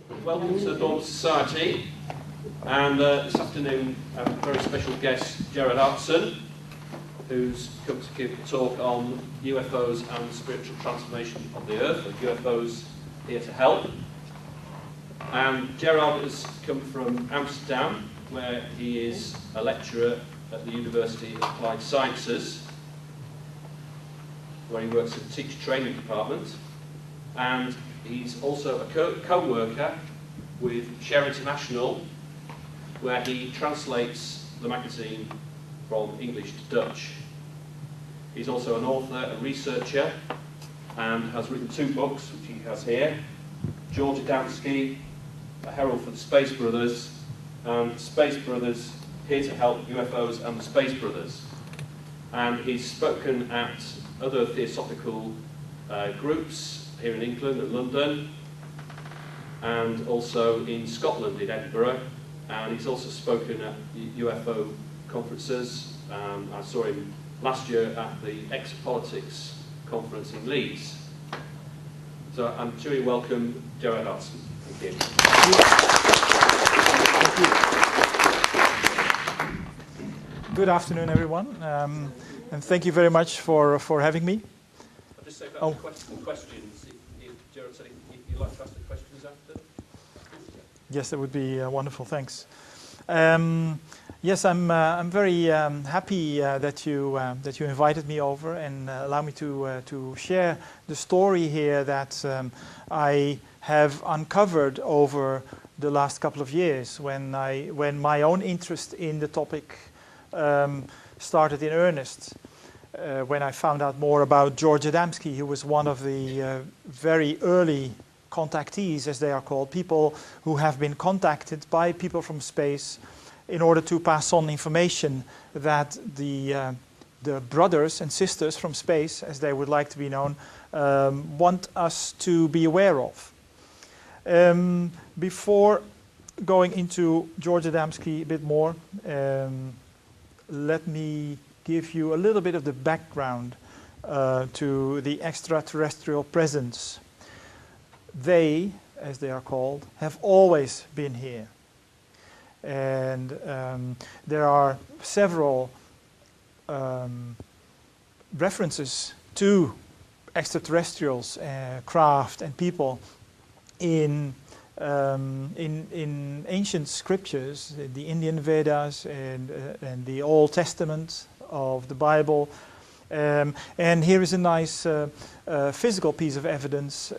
Welcome to the Dawn of Society, and this afternoon I have a very special guest, Gerard Aartsen, who's come to give a talk on UFOs and the spiritual transformation of the Earth, or UFOs here to help. And Gerard has come from Amsterdam, where he is a lecturer at the University of Applied Sciences, where he works in the teacher training department, and he's also a co-worker with Share International, where he translates the magazine from English to Dutch. He's also an author, a researcher, and has written 2 books, which he has here: George Adamski, A Herald for the Space Brothers, and Space Brothers, Here to Help UFOs and the Space Brothers. And he's spoken at other theosophical groups here in England and London, and also in Scotland, in Edinburgh, and he's also spoken at UFO conferences. I saw him last year at the Exopolitics conference in Leeds. So I'm truly welcome Gerard Aartsen. Thank you. Thank you. Good afternoon, everyone, and thank you very much for having me. I'll just say about the questions. If Gerard said if you'd like to ask the questions after. Yes, that would be wonderful. Thanks. Yes, I'm very happy that you invited me over and allow me to share the story here that I have uncovered over the last couple of years when my own interest in the topic started in earnest. When I found out more about George Adamski, who was one of the very early contactees, as they are called, people who have been contacted by people from space in order to pass on information that the brothers and sisters from space, as they would like to be known, want us to be aware of. Before going into George Adamski a bit more, let me give you a little bit of the background to the extraterrestrial presence. They, as they are called, have always been here. And there are several references to extraterrestrials, craft and people in ancient scriptures, the Indian Vedas and the Old Testament of the Bible. And here is a nice physical piece of evidence.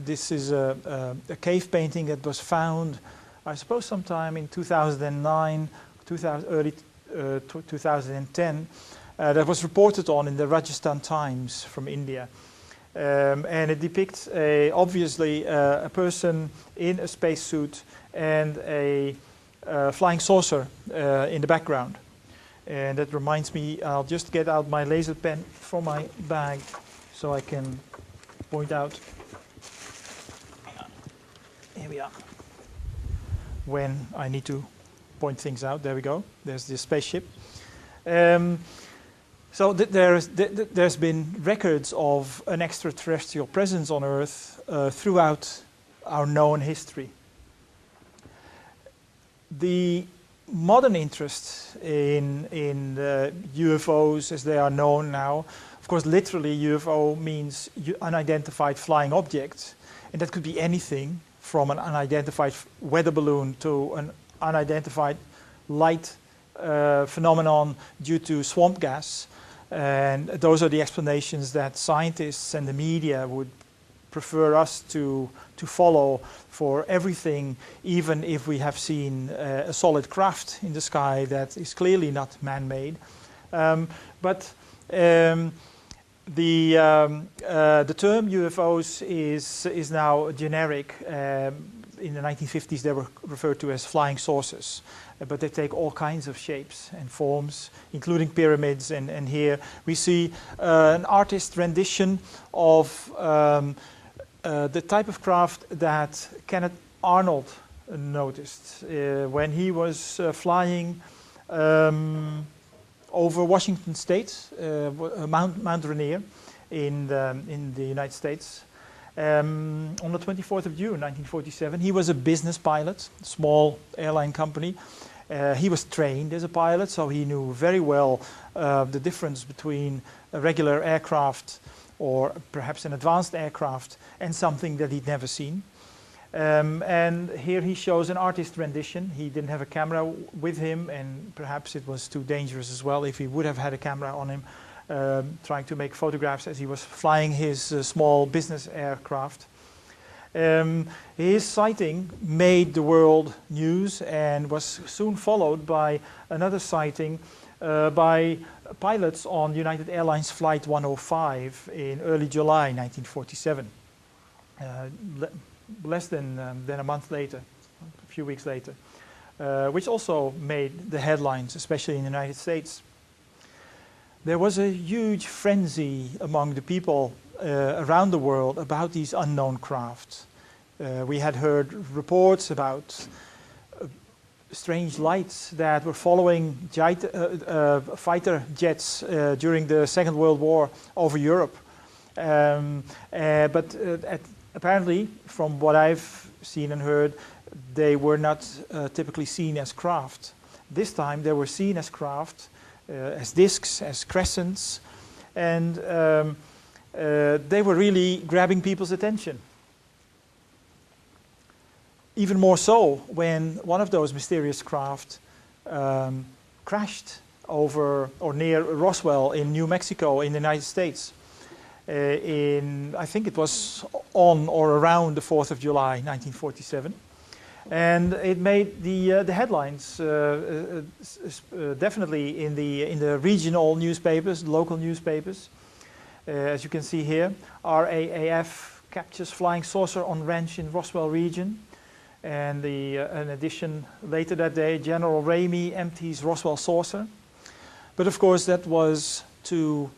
This is a cave painting that was found, I suppose, sometime in 2009, early 2010, that was reported on in the Rajasthan Times from India. And it depicts obviously a person in a spacesuit and a flying saucer in the background. And that reminds me, I'll just get out my laser pen from my bag so I can point out. Here we are. When I need to point things out, there we go. There's the spaceship. So there's been records of an extraterrestrial presence on Earth throughout our known history. The modern interest in UFOs, as they are known now, of course, literally UFO means unidentified flying object, and that could be anything from an unidentified weather balloon to an unidentified light phenomenon due to swamp gas. And those are the explanations that scientists and the media would prefer us to follow for everything, even if we have seen a solid craft in the sky that is clearly not man-made. But the term UFOs is now generic. In the 1950s, they were referred to as flying saucers, but they take all kinds of shapes and forms, including pyramids. And here we see an artist's rendition of the type of craft that Kenneth Arnold noticed when he was flying over Washington State, Mount Rainier in the United States. On the 24th of June 1947, he was a business pilot, small airline company. He was trained as a pilot, so he knew very well the difference between a regular aircraft or perhaps an advanced aircraft and something that he'd never seen. And here he shows an artist rendition. He didn't have a camera with him, and perhaps it was too dangerous as well if he would have had a camera on him, trying to make photographs as he was flying his small business aircraft. His sighting made the world news and was soon followed by another sighting by pilots on United Airlines Flight 105 in early July 1947. Less than a month later, a few weeks later, which also made the headlines, especially in the United States. There was a huge frenzy among the people around the world about these unknown crafts. We had heard reports about strange lights that were following fighter jets during the Second World War over Europe. But apparently, from what I've seen and heard, they were not typically seen as craft. This time they were seen as craft, as discs, as crescents, and they were really grabbing people's attention. Even more so when one of those mysterious craft crashed over or near Roswell in New Mexico in the United States. I think it was on or around the 4th of July, 1947. And it made the headlines, definitely in the regional newspapers, local newspapers. As you can see here, RAAF captures flying saucer on ranch in Roswell region. And in addition, later that day, General Ramey empties Roswell saucer. But of course, that was too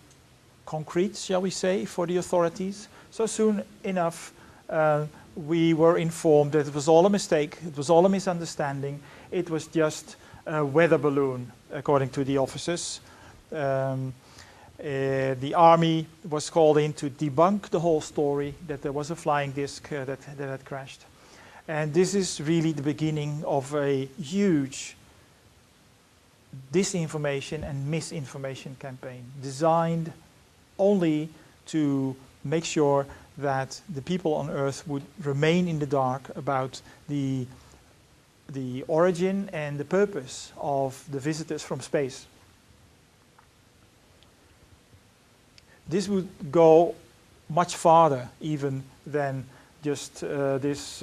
concrete, shall we say, for the authorities. So soon enough, we were informed that it was all a mistake, it was all a misunderstanding, it was just a weather balloon, according to the officers. The army was called in to debunk the whole story, that there was a flying disc that had crashed. And this is really the beginning of a huge disinformation and misinformation campaign designed only to make sure that the people on Earth would remain in the dark about the origin and the purpose of the visitors from space. This would go much farther even than just this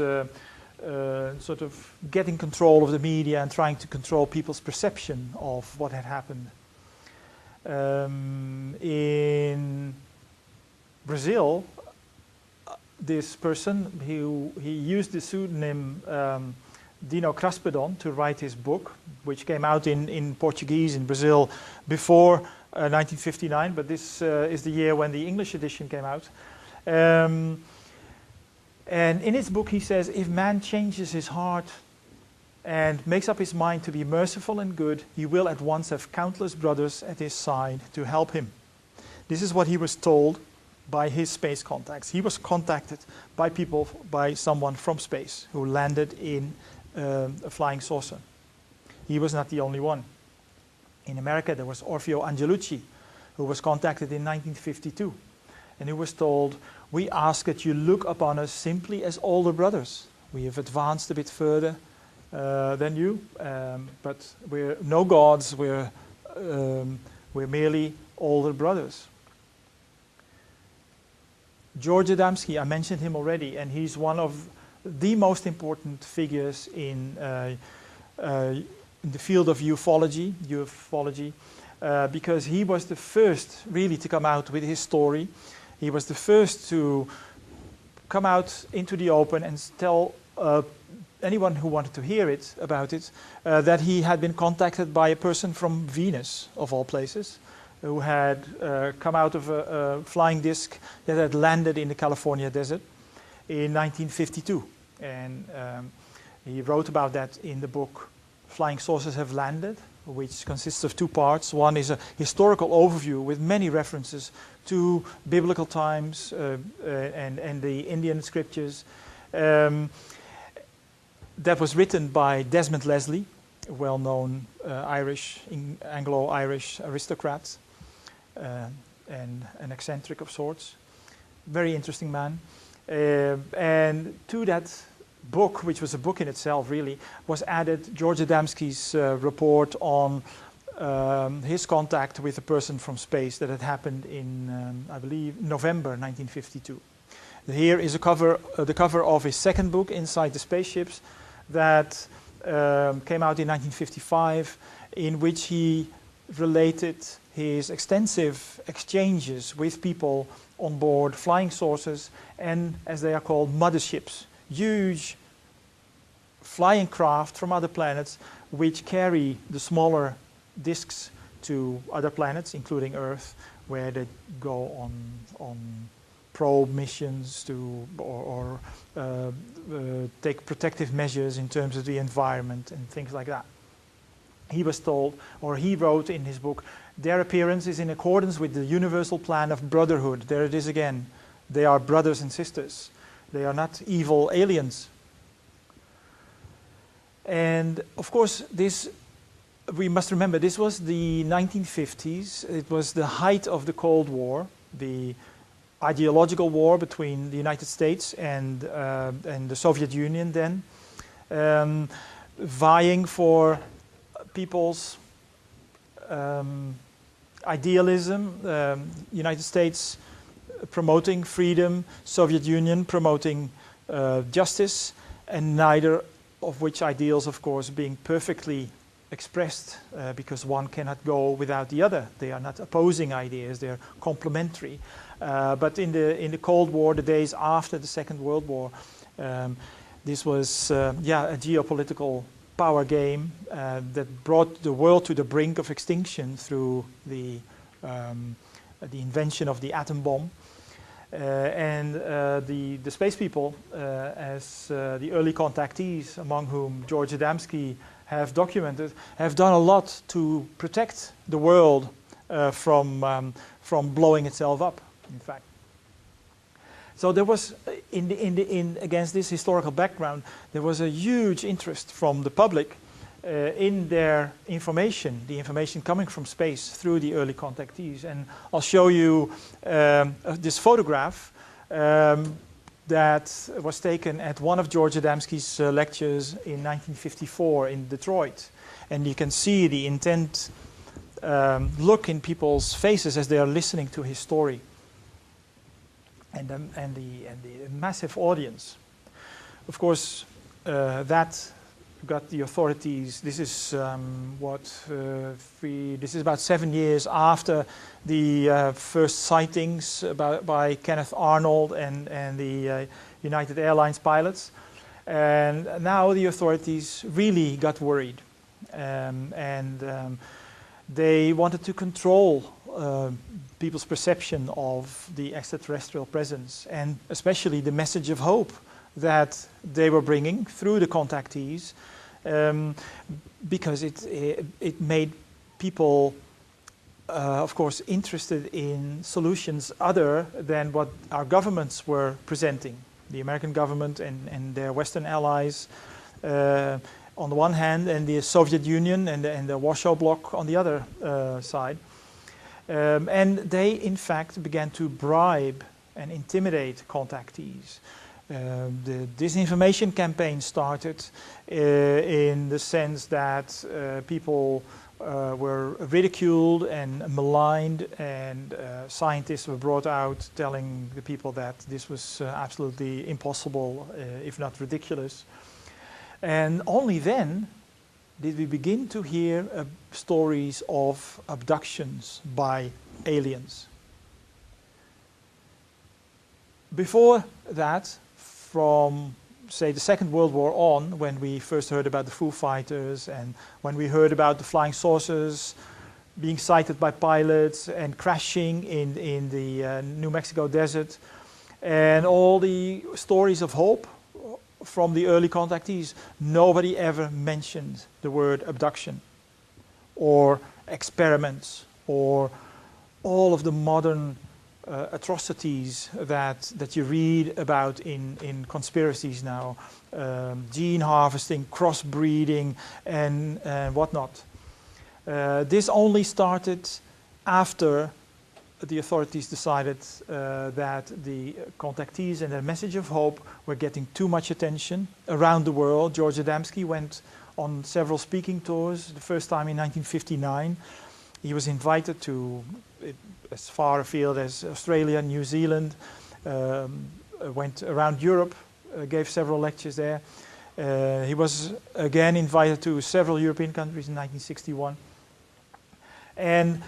sort of getting control of the media and trying to control people's perception of what had happened. In Brazil, this person, he used the pseudonym Dino Kraspedon to write his book, which came out in Portuguese in Brazil before 1959, but this is the year when the English edition came out. And in his book he says, if man changes his heart and makes up his mind to be merciful and good, he will at once have countless brothers at his side to help him. This is what he was told by his space contacts. He was contacted by someone from space who landed in a flying saucer. He was not the only one. In America there was Orfeo Angelucci, who was contacted in 1952, and he was told, we ask that you look upon us simply as older brothers. We have advanced a bit further than you, but we're no gods, we're merely older brothers. George Adamski, I mentioned him already, and he's one of the most important figures in the field of ufology, because he was the first really to come out with his story. He was the first to come out into the open and tell anyone who wanted to hear it about it that he had been contacted by a person from Venus, of all places, who had come out of a flying disc that had landed in the California desert in 1952. And he wrote about that in the book Flying Saucers Have Landed, which consists of two parts. One is a historical overview with many references to biblical times and the Indian scriptures. That was written by Desmond Leslie, a well-known Anglo-Irish aristocrat and an eccentric of sorts. Very interesting man. And to that book, which was a book in itself really, was added George Adamski's report on his contact with a person from space that had happened in, I believe, November 1952. Here is the cover of his second book, Inside the Spaceships, that came out in 1955, in which he related his extensive exchanges with people on board flying saucers and, as they are called, motherships, huge flying craft from other planets which carry the smaller disks to other planets, including Earth, where they go on probe missions to or take protective measures in terms of the environment and things like that. He was told, or he wrote in his book, their appearance is in accordance with the universal plan of brotherhood. There it is again. They are brothers and sisters. They are not evil aliens. And of course, this, we must remember, this was the 1950s. It was the height of the Cold War, the ideological war between the United States and the Soviet Union then, vying for people's idealism. United States promoting freedom, Soviet Union promoting justice, and neither of which ideals, of course, being perfectly expressed because one cannot go without the other. They are not opposing ideas, they're complementary. But in the Cold War, the days after the Second World War, this was a geopolitical power game that brought the world to the brink of extinction through the invention of the atom bomb. And the space people, as the early contactees, among whom George Adamski have documented, have done a lot to protect the world from blowing itself up, in fact. So there was, against this historical background, there was a huge interest from the public in their information, the information coming from space through the early contactees. And I'll show you this photograph that was taken at one of George Adamski's lectures in 1954 in Detroit. And you can see the intent look in people's faces as they are listening to his story. And the massive audience. Of course, that got the authorities. This is this is about 7 years after the first sightings by Kenneth Arnold and the United Airlines pilots. And now the authorities really got worried. They wanted to control people's perception of the extraterrestrial presence, and especially the message of hope that they were bringing through the contactees, because it made people, of course, interested in solutions other than what our governments were presenting. The American government and their Western allies on the one hand, and the Soviet Union and the Warsaw Bloc on the other side. And they, in fact, began to bribe and intimidate contactees. The disinformation campaign started in the sense that people were ridiculed and maligned, and scientists were brought out telling the people that this was absolutely impossible, if not ridiculous. And only then did we begin to hear stories of abductions by aliens. Before that, from, say, the Second World War on, when we first heard about the Foo Fighters and when we heard about the flying saucers being sighted by pilots and crashing in the New Mexico desert, and all the stories of hope from the early contactees, nobody ever mentioned the word abduction. or experiments, or all of the modern atrocities that you read about in conspiracies now, gene harvesting, crossbreeding, and whatnot. This only started after the authorities decided that the contactees and their message of hope were getting too much attention around the world. George Adamski went on several speaking tours, the first time in 1959. He was invited to as far afield as Australia, New Zealand, went around Europe, gave several lectures there. He was again invited to several European countries in 1961. And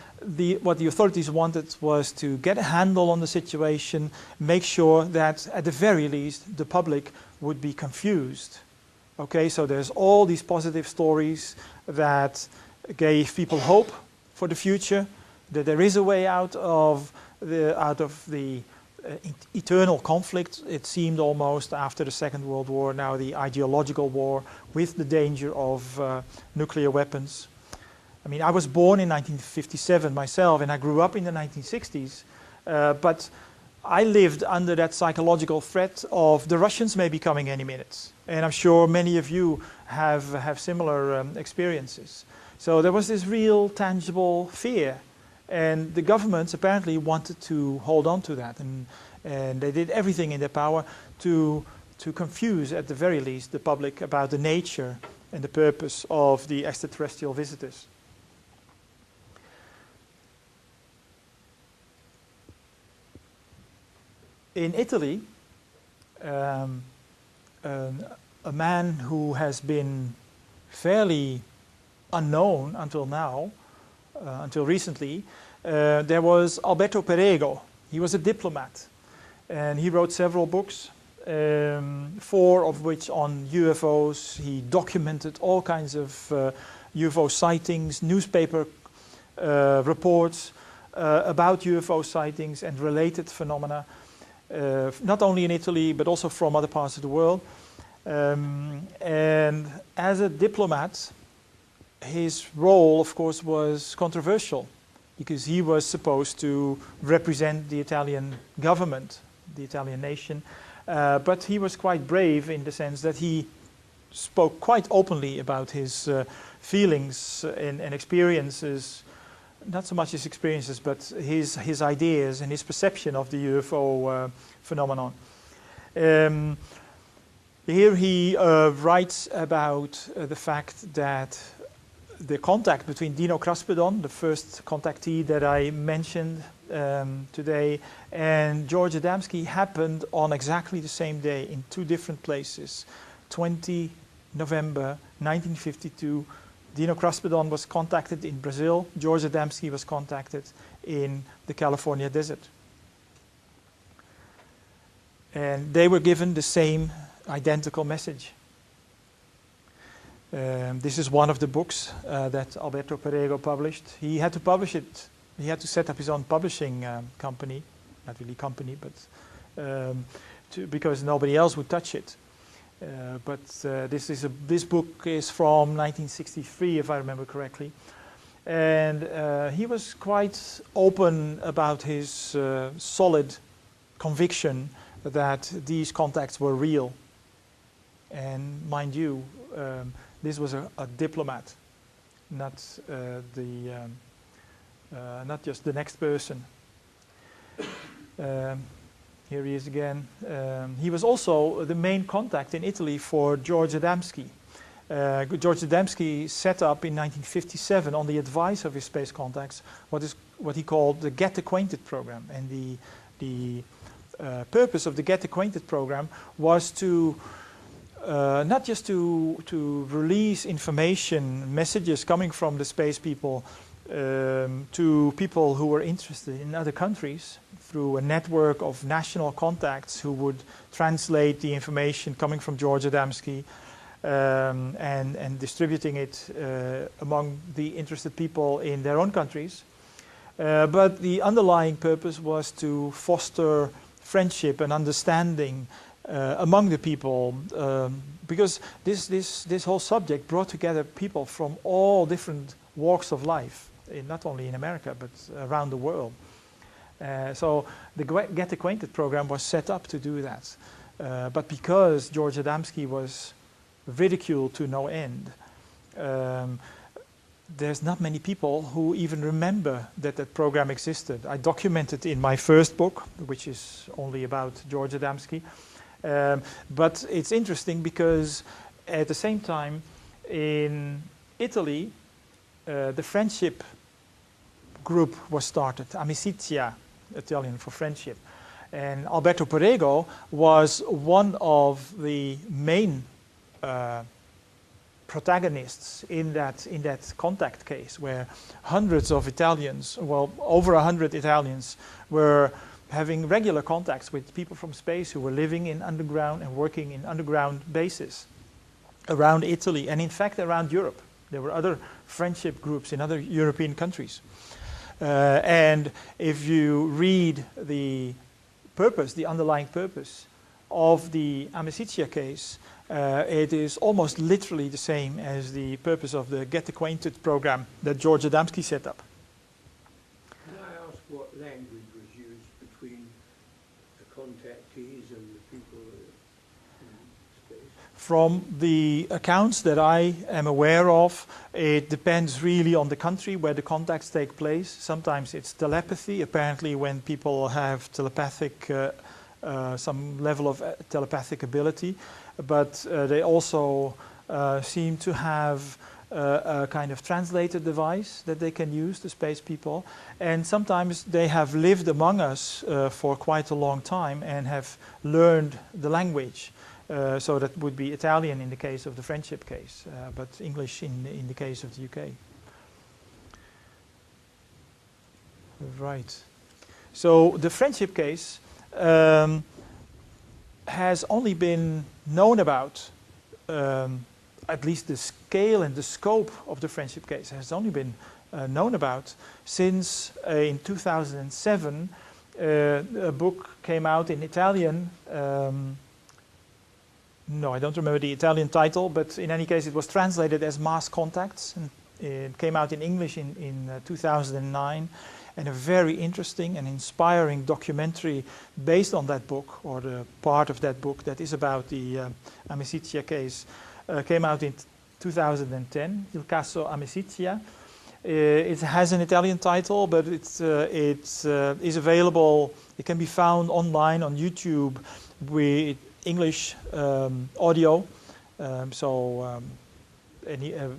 what the authorities wanted was to get a handle on the situation, make sure that at the very least the public would be confused. Okay, so there's all these positive stories that gave people hope for the future, that there is a way out of the eternal conflict, it seemed almost, after the Second World War, now the ideological war with the danger of nuclear weapons. I mean, I was born in 1957 myself, and I grew up in the 1960s, but I lived under that psychological threat of the Russians may be coming any minute. And I'm sure many of you have similar experiences. So there was this real tangible fear. And the governments apparently wanted to hold on to that. And they did everything in their power to confuse, at the very least, the public about the nature and the purpose of the extraterrestrial visitors. In Italy, a man who has been fairly unknown until now, until recently, there was Alberto Perego. He was a diplomat, and he wrote several books, 4 of which on UFOs. He documented all kinds of UFO sightings, newspaper reports about UFO sightings and related phenomena. Not only in Italy, but also from other parts of the world. And as a diplomat, his role, of course, was controversial, because he was supposed to represent the Italian government, the Italian nation. But he was quite brave in the sense that he spoke quite openly about his feelings and experiences. Not so much his experiences, but his ideas and his perception of the UFO phenomenon. Here he writes about the fact that the contact between Dino Kraspedon, the first contactee that I mentioned today, and George Adamski happened on exactly the same day in 2 different places. 20 November 1952, Dino Kraspedon was contacted in Brazil. George Adamski was contacted in the California desert. And they were given the same identical message. This is one of the books that Alberto Perego published. He had to publish it. He had to set up his own publishing company. Not really company, but because nobody else would touch it. But this book is from 1963, if I remember correctly. And he was quite open about his solid conviction that these contacts were real. And mind you, this was a diplomat, not not just the next person. Here he is again. He was also the main contact in Italy for George Adamski. George Adamski set up in 1957, on the advice of his space contacts, what he called the Get Acquainted program. And the purpose of the Get Acquainted program was to not just to release information, messages coming from the space people to people who were interested in other countries through a network of national contacts who would translate the information coming from George Adamski and distributing it among the interested people in their own countries. But the underlying purpose was to foster friendship and understanding among the people, because this whole subject brought together people from all different walks of life, not only in America, but around the world. So the Get Acquainted program was set up to do that. But because George Adamski was ridiculed to no end, there's not many people who even remember that that program existed. I documented in my first book, which is only about George Adamski. But it's interesting because at the same time in Italy, the friendship group was started, Amicizia, Italian for friendship. And Alberto Perego was one of the main protagonists in that contact case, where hundreds of Italians, well, over 100 Italians, were having regular contacts with people from space who were living in underground and working in underground bases around Italy and in fact around Europe. There were other friendship groups in other European countries. And if you read the purpose, the underlying purpose of the Amicizia case, it is almost literally the same as the purpose of the Get Acquainted program that George Adamski set up. Can I ask what language was used between the contactees and the people in space? From the accounts that I am aware of, it depends really on the country where the contacts take place. Sometimes it's telepathy. Apparently when people have telepathic, some level of telepathic ability, but they also seem to have a kind of translator device that they can use, the space people. And sometimes they have lived among us for quite a long time and have learned the language. So that would be Italian in the case of the friendship case, but English in the case of the UK. Right. So the friendship case has only been known about, at least the scale and the scope of the friendship case has only been known about since in 2007 a book came out in Italian. No, I don't remember the Italian title, but in any case it was translated as Mass Contacts, and it came out in English in 2009, and a very interesting and inspiring documentary based on that book, or the part of that book that is about the Amicizia case, came out in 2010, Il Caso Amicizia. It has an Italian title, but it is available, it can be found online on YouTube with English audio,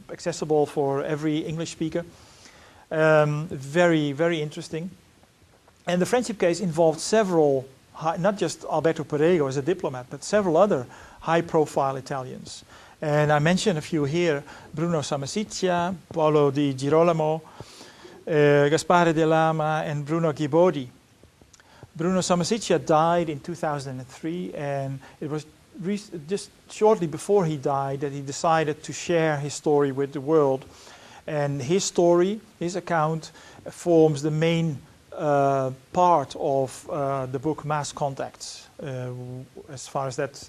accessible for every English speaker. Very, very interesting. And the friendship case involved several, not just Alberto Perego as a diplomat, but several other high-profile Italians. And I mentioned a few here: Bruno Samosizia, Paolo Di Girolamo, Gaspare De Lama, and Bruno Ghibodi. Bruno Samosizia died in 2003, and it was just shortly before he died that he decided to share his story with the world. And his story, his account, forms the main part of the book Mass Contacts, as far as that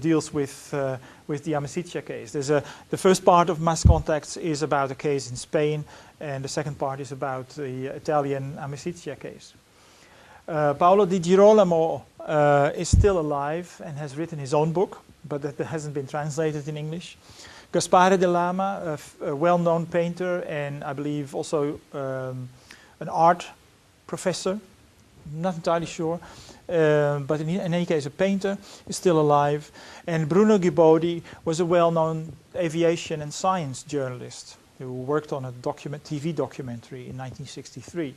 deals with the Amicizia case. The first part of Mass Contacts is about a case in Spain, and the second part is about the Italian Amicizia case. Paolo Di Girolamo is still alive and has written his own book, but that hasn't been translated in English. Gaspare De Lama, a well-known painter and I believe also an art professor, not entirely sure, but in any case a painter, is still alive. And Bruno Ghibodi was a well-known aviation and science journalist who worked on a TV documentary in 1963.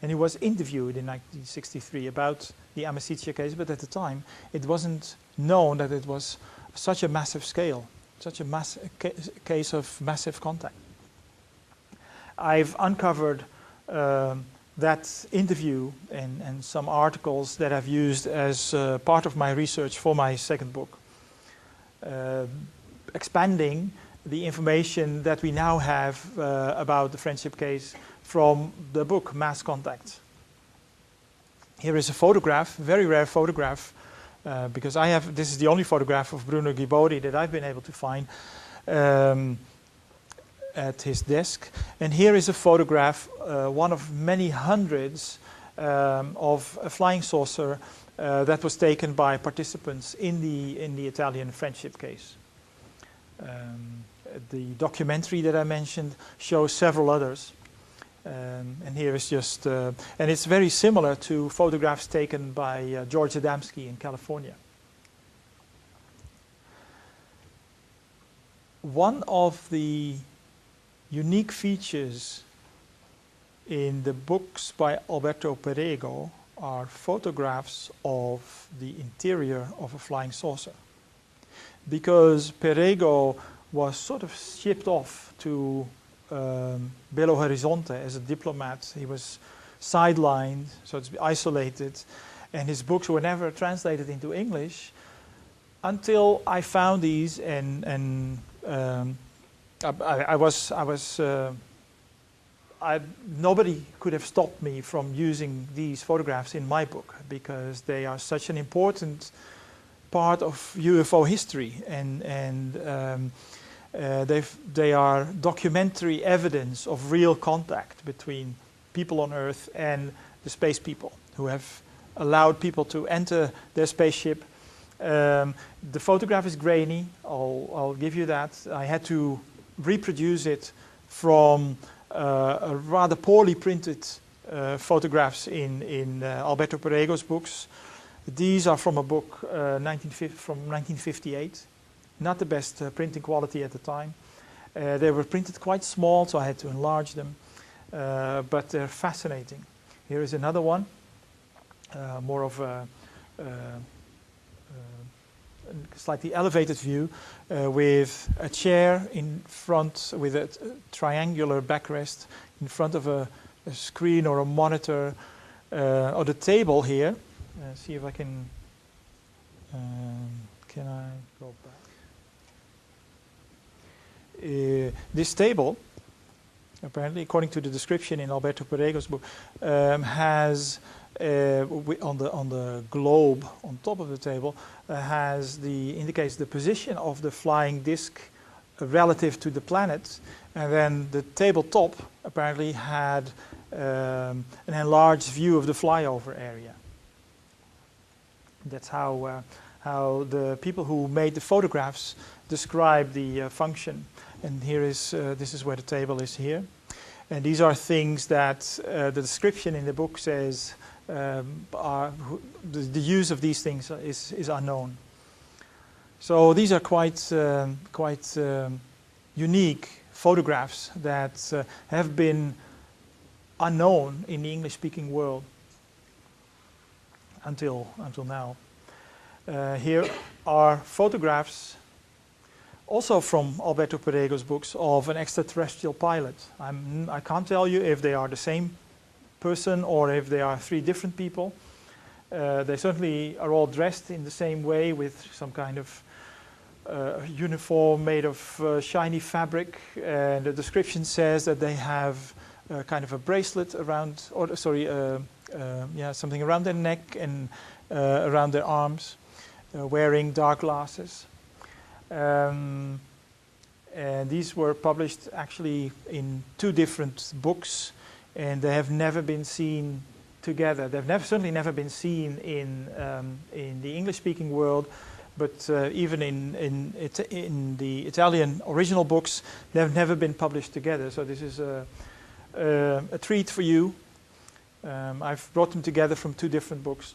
And he was interviewed in 1963 about the Amicizia case, but at the time it wasn't known that it was such a massive scale, such a case of massive contact. I've uncovered that interview and some articles that I've used as part of my research for my second book, expanding the information that we now have about the friendship case from the book Mass Contacts. Here is a photograph, very rare photograph, because this is the only photograph of Bruno Ghibodi that I've been able to find. at his desk. And here is a photograph, one of many hundreds of a flying saucer that was taken by participants in the Italian friendship case. The documentary that I mentioned shows several others. And here is just, and it's very similar to photographs taken by George Adamski in California. One of the unique features in the books by Alberto Perego are photographs of the interior of a flying saucer. Because Perego was sort of shipped off to Belo Horizonte as a diplomat. He was sidelined, so to be isolated, and his books were never translated into English until I found these, and nobody could have stopped me from using these photographs in my book because they are such an important part of UFO history, and they are documentary evidence of real contact between people on Earth and the space people who have allowed people to enter their spaceship. The photograph is grainy, I'll give you that. I had to reproduce it from a rather poorly printed photographs in Alberto Perego's books. These are from a book from 1958. Not the best printing quality at the time. They were printed quite small, so I had to enlarge them. But they're fascinating. Here is another one, more of a slightly elevated view with a chair in front with a triangular backrest in front of a screen or a monitor, or the table here. See if I can I go back? This table, apparently, according to the description in Alberto Perego's book, has on the globe on top of the table indicates the position of the flying disc relative to the planet, and then the tabletop apparently had an enlarged view of the flyover area. That's how the people who made the photographs describe the function. And here is this is where the table is here, and these are things that the description in the book says the use of these things is unknown. So these are quite unique photographs that have been unknown in the English-speaking world until now. Here are photographs also from Alberto Perego's books of an extraterrestrial pilot. I can't tell you if they are the same person or if they are three different people. They certainly are all dressed in the same way with some kind of uniform made of shiny fabric. And the description says that they have kind of a bracelet around, something around their neck and around their arms, wearing dark glasses. And these were published actually in two different books, and they have never been seen together. They've certainly never been seen in the English-speaking world, but even in the Italian original books, they've never been published together. So this is a treat for you. I've brought them together from two different books.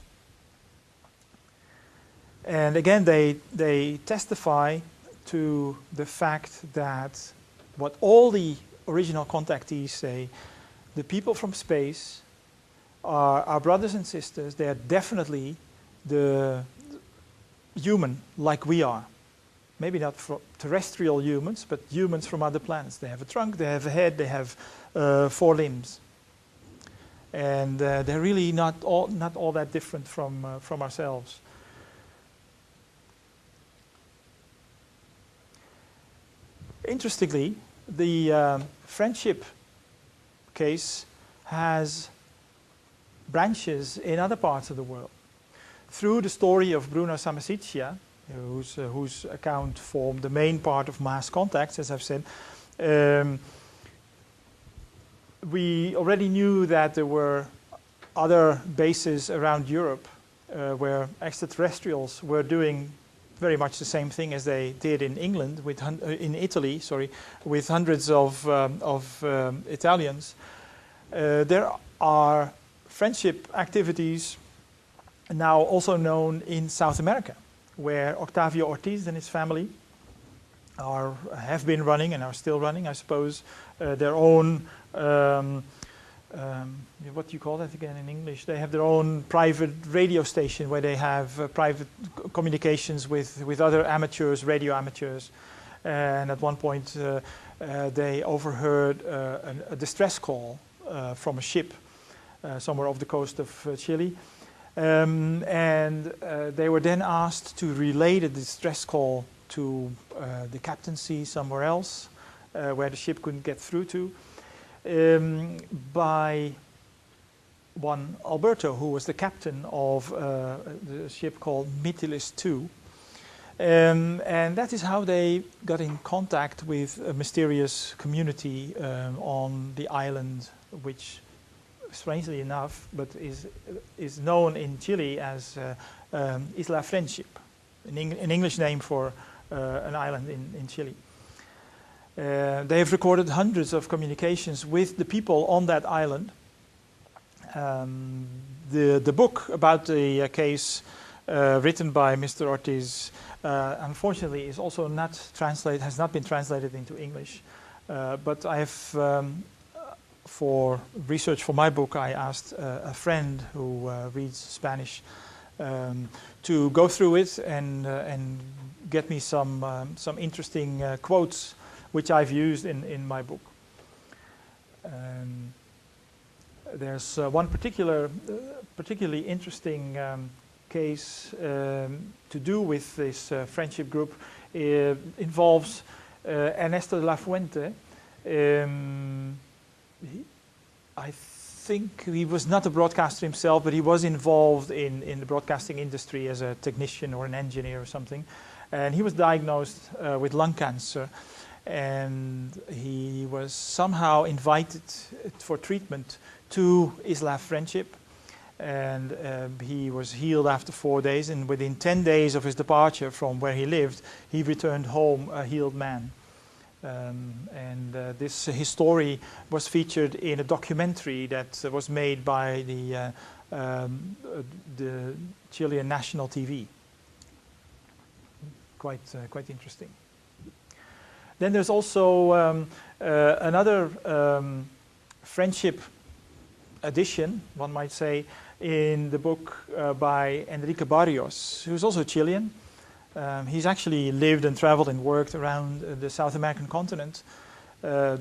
And again, they testify to the fact that what all the original contactees say, the people from space are our brothers and sisters. They are definitely the human like we are. Maybe not terrestrial humans, but humans from other planets. They have a trunk, they have a head, they have 4 limbs. And they're really not all that different from ourselves. Interestingly, the friendship case has branches in other parts of the world. Through the story of Bruno Samasicia, whose account formed the main part of Mass Contacts, as I've said, Um, we already knew that there were other bases around Europe where extraterrestrials were doing very much the same thing as they did in England, in Italy, sorry, with hundreds of Italians. There are friendship activities now also known in South America, where Octavio Ortiz and his family have been running and are still running, I suppose, their own, what do you call that again in English? They have their own private radio station where they have private communications with other amateurs, radio amateurs. And at one point they overheard a distress call from a ship somewhere off the coast of Chile. And they were then asked to relay the distress call to the captaincy somewhere else, where the ship couldn't get through to, by one Alberto, who was the captain of the ship called Mytilus II. And that is how they got in contact with a mysterious community on the island, which, strangely enough, but is known in Chile as Isla Friendship, an English name for an island in Chile. They have recorded hundreds of communications with the people on that island. The book about the case written by Mr. Ortiz, unfortunately, is also has not been translated into English. But I have, for research for my book, I asked a friend who reads Spanish to go through it and get me some interesting quotes, which I've used in my book. There's one particularly interesting case to do with this friendship group. It involves Ernesto de la Fuente. I think he was not a broadcaster himself, but he was involved in the broadcasting industry as a technician or an engineer or something. And he was diagnosed with lung cancer. And he was somehow invited for treatment to Isla Friendship. And he was healed after 4 days. And within 10 days of his departure from where he lived, he returned home a healed man. His story was featured in a documentary that was made by the Chilean national TV. Quite interesting. Then there's also another friendship edition, one might say, in the book by Enrique Barrios, who's also Chilean. He's actually lived and traveled and worked around the South American continent for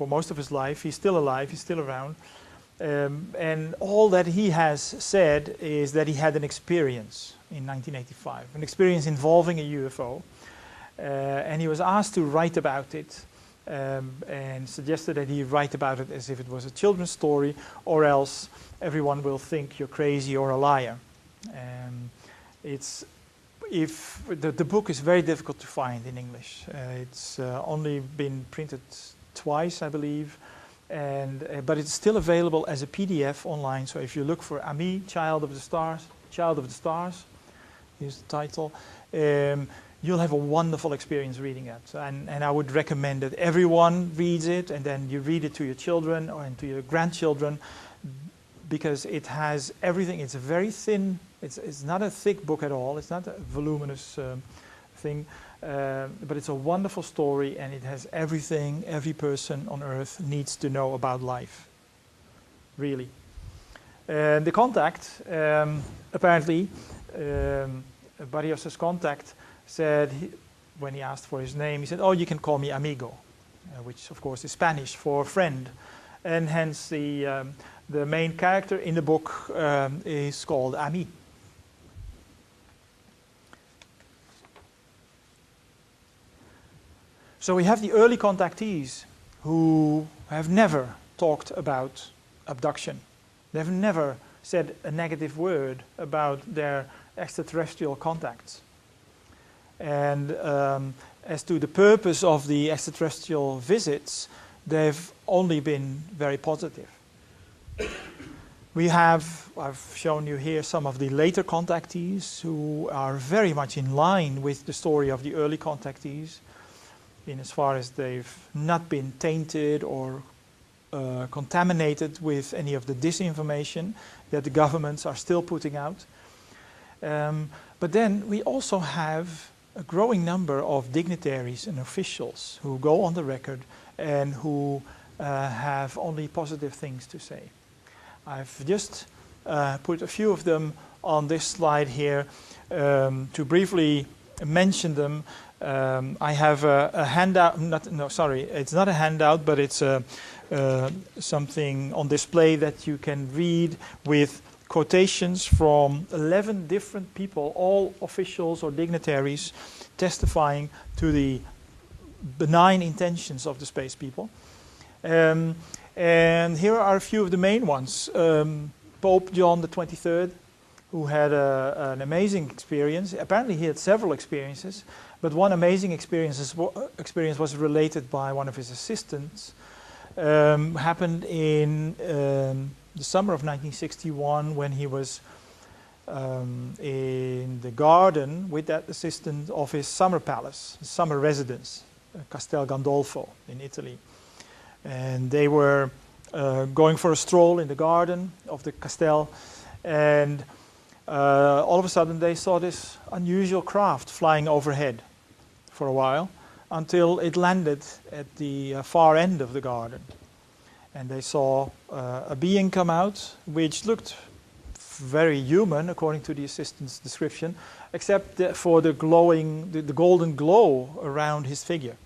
most of his life. He's still alive, he's still around. And all that he has said is that he had an experience in 1985, an experience involving a UFO. And he was asked to write about it and suggested that he write about it as if it was a children's story, or else everyone will think you're crazy or a liar. The book is very difficult to find in English. It's only been printed twice, I believe, but it's still available as a PDF online. So if you look for Ami, Child of the Stars, here's the title. You'll have a wonderful experience reading it. And I would recommend that everyone reads it, and then you read it to your children or to your grandchildren, because it has everything. It's a very thin, it's not a thick book at all. It's not a voluminous thing, but it's a wonderful story, and it has everything every person on Earth needs to know about life, really. The contact, apparently, Barrios' contact said, when he asked for his name, he said, "Oh, you can call me amigo," which of course is Spanish for friend. And hence the main character in the book is called Ami. So we have the early contactees who have never talked about abduction. They've never said a negative word about their extraterrestrial contacts. And as to the purpose of the extraterrestrial visits, they've only been very positive. I've shown you here some of the later contactees who are very much in line with the story of the early contactees, in as far as they've not been tainted or contaminated with any of the disinformation that the governments are still putting out. But then we also have a growing number of dignitaries and officials who go on the record and who have only positive things to say. I've just put a few of them on this slide here to briefly mention them. I have a handout. It's not a handout, but it's something on display that you can read with quotations from 11 different people, all officials or dignitaries, testifying to the benign intentions of the space people. And here are a few of the main ones. Pope John the 23rd, who had an amazing experience. Apparently he had several experiences, but one amazing experience was related by one of his assistants. Happened in the summer of 1961 when he was in the garden with that assistant of his summer palace, summer residence, Castel Gandolfo in Italy. And they were going for a stroll in the garden of the Castel, and all of a sudden they saw this unusual craft flying overhead for a while until it landed at the far end of the garden. And they saw a being come out which looked very human according to the assistant's description, except for the glowing, the golden glow around his figure.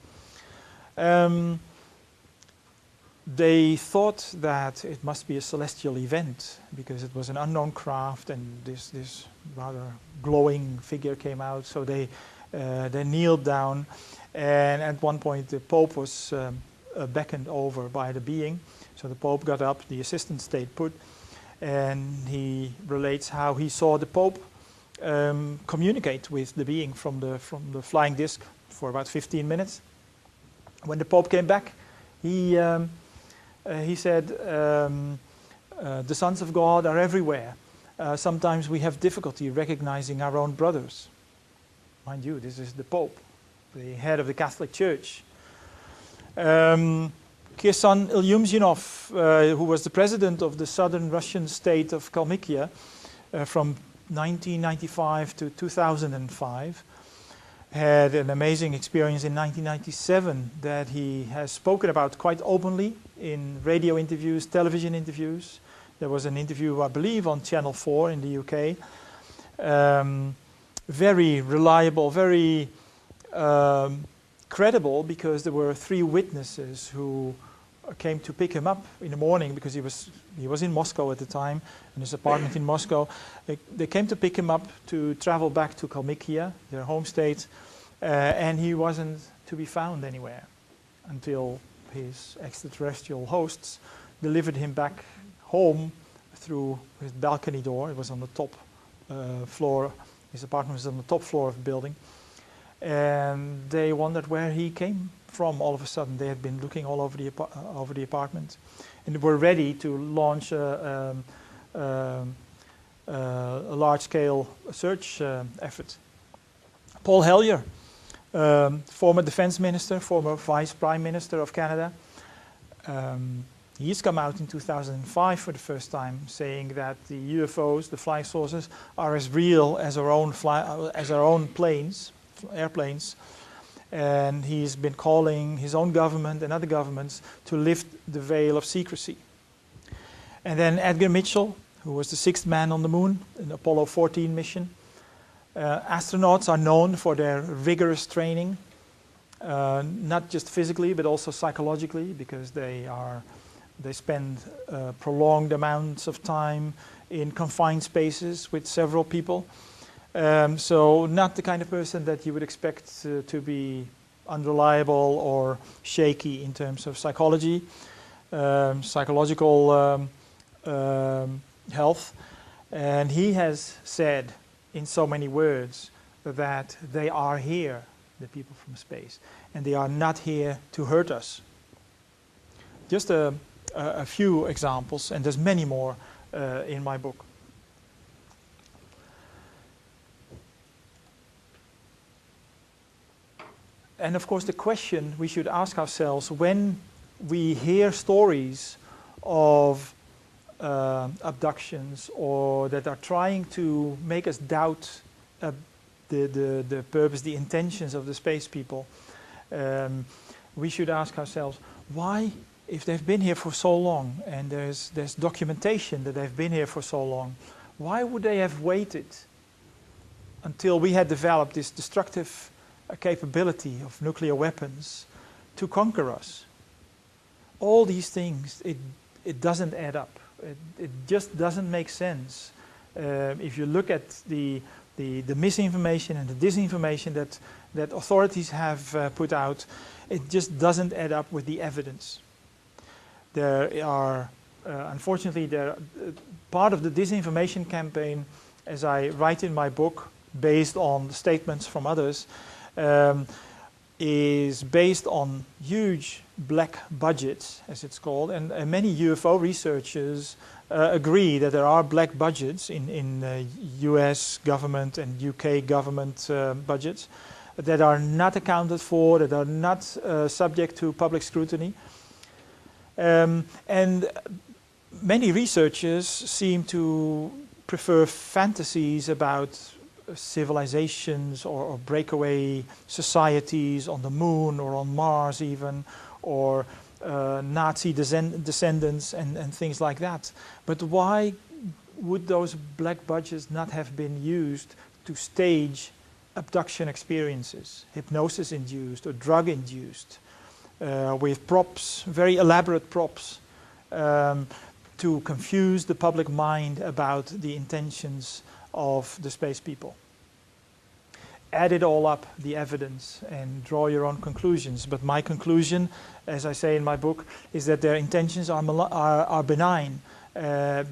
They thought that it must be a celestial event because it was an unknown craft and this rather glowing figure came out. So they kneeled down, and at one point the Pope was beckoned over by the being. So the Pope got up, the assistant stayed put, and he relates how he saw the Pope communicate with the being from the flying disc for about 15 minutes. When the Pope came back, he said, the sons of God are everywhere. Sometimes we have difficulty recognizing our own brothers. Mind you, this is the Pope, the head of the Catholic Church. Kirsan Ilyumzhinov, who was the president of the southern Russian state of Kalmykia from 1995 to 2005, had an amazing experience in 1997 that he has spoken about quite openly in radio interviews, television interviews. There was an interview, I believe, on Channel 4 in the UK. Very reliable, very credible, because there were 3 witnesses who came to pick him up in the morning because he was in Moscow at the time, in his apartment in Moscow. They came to pick him up to travel back to Kalmykia, their home state, and he wasn't to be found anywhere until his extraterrestrial hosts delivered him back home through his balcony door. It was on the top floor. His apartment was on the top floor of the building. And they wondered where he came from all of a sudden. They had been looking all over the apartment, and were ready to launch a large-scale search effort. Paul Hellyer, former defense minister, former vice prime minister of Canada, he's come out in 2005 for the first time, saying that the UFOs, the flying saucers, are as real as our own airplanes, and he's been calling his own government and other governments to lift the veil of secrecy. And then Edgar Mitchell, who was the 6th man on the moon in the Apollo 14 mission. Astronauts are known for their rigorous training, not just physically but also psychologically, because they spend prolonged amounts of time in confined spaces with several people. So not the kind of person that you would expect to be unreliable or shaky in terms of psychology, psychological health. And he has said in so many words that they are here. the people from space. And they are not here to hurt us. Just a few examples, and there's many more in my book. And of course the question we should ask ourselves when we hear stories of abductions or that are trying to make us doubt the purpose, the intentions of the space people, we should ask ourselves, why, if they've been here for so long and there's documentation that they've been here for so long, why would they have waited until we had developed this destructive capability of nuclear weapons to conquer us? All these things, it doesn't add up. It just doesn't make sense. If you look at the misinformation and the disinformation that authorities have put out, it just doesn't add up with the evidence. There are, unfortunately, part of the disinformation campaign, as I write in my book, based on statements from others, is based on huge black budgets, as it's called, and many UFO researchers agree that there are black budgets in US government and UK government budgets that are not accounted for, that are not subject to public scrutiny. And many researchers seem to prefer fantasies about civilizations or breakaway societies on the moon or on Mars even, or Nazi descendants and things like that. But why would those black budgets not have been used to stage abduction experiences, hypnosis-induced or drug-induced, with props, very elaborate props, to confuse the public mind about the intentions of the space people? Add it all up, the evidence, and draw your own conclusions. But my conclusion, as I say in my book, is that their intentions are benign,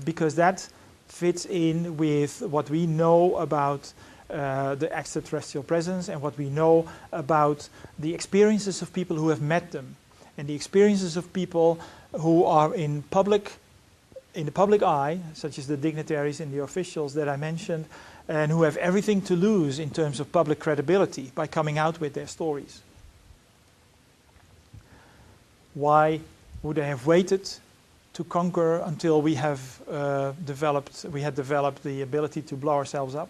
because that fits in with what we know about the extraterrestrial presence and what we know about the experiences of people who have met them, and the experiences of people who are in the public eye, such as the dignitaries and the officials that I mentioned, and who have everything to lose in terms of public credibility by coming out with their stories. Why would they have waited to conquer until we had developed the ability to blow ourselves up?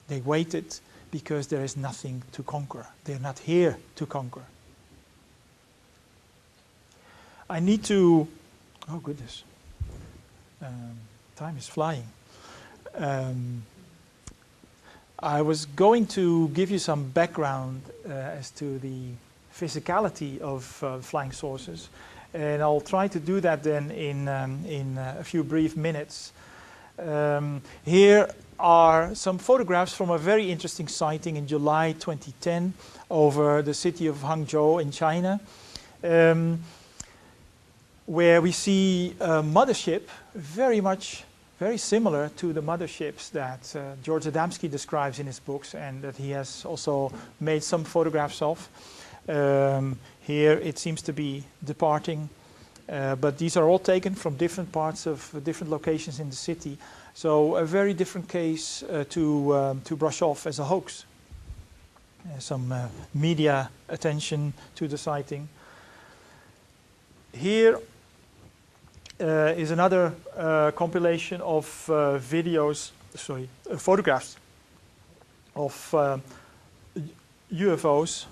They waited because there is nothing to conquer. They're not here to conquer. I need to, oh goodness, time is flying. I was going to give you some background as to the physicality of flying saucers, and I'll try to do that then in a few brief minutes. Here are some photographs from a very interesting sighting in July 2010 over the city of Hangzhou in China, where we see a mothership very similar to the motherships that George Adamski describes in his books, and that he has also made some photographs of. Here it seems to be departing, but these are all taken from different parts of different locations in the city. So a very different case to brush off as a hoax. Some media attention to the sighting. Here is another compilation of photographs of UFOs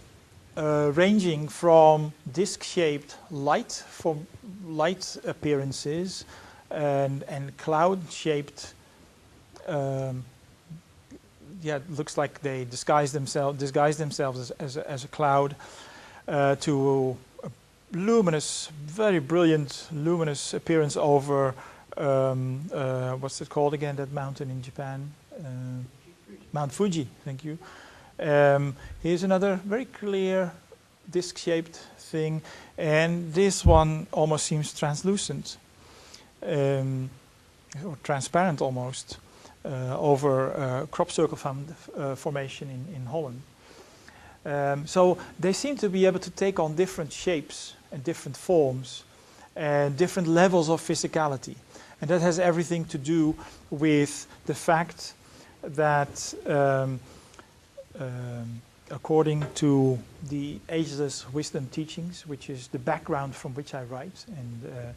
ranging from disc-shaped light appearances and cloud-shaped. It looks like they disguise themselves as a cloud, to luminous, very brilliant, luminous appearance over, what's it called again, that mountain in Japan? Mount Fuji, thank you. Here's another very clear disc-shaped thing, and this one almost seems translucent, or transparent almost, over crop circle formation in Holland. So they seem to be able to take on different shapes and different forms and different levels of physicality. And that has everything to do with the fact that according to the Ageless Wisdom Teachings, which is the background from which I write, and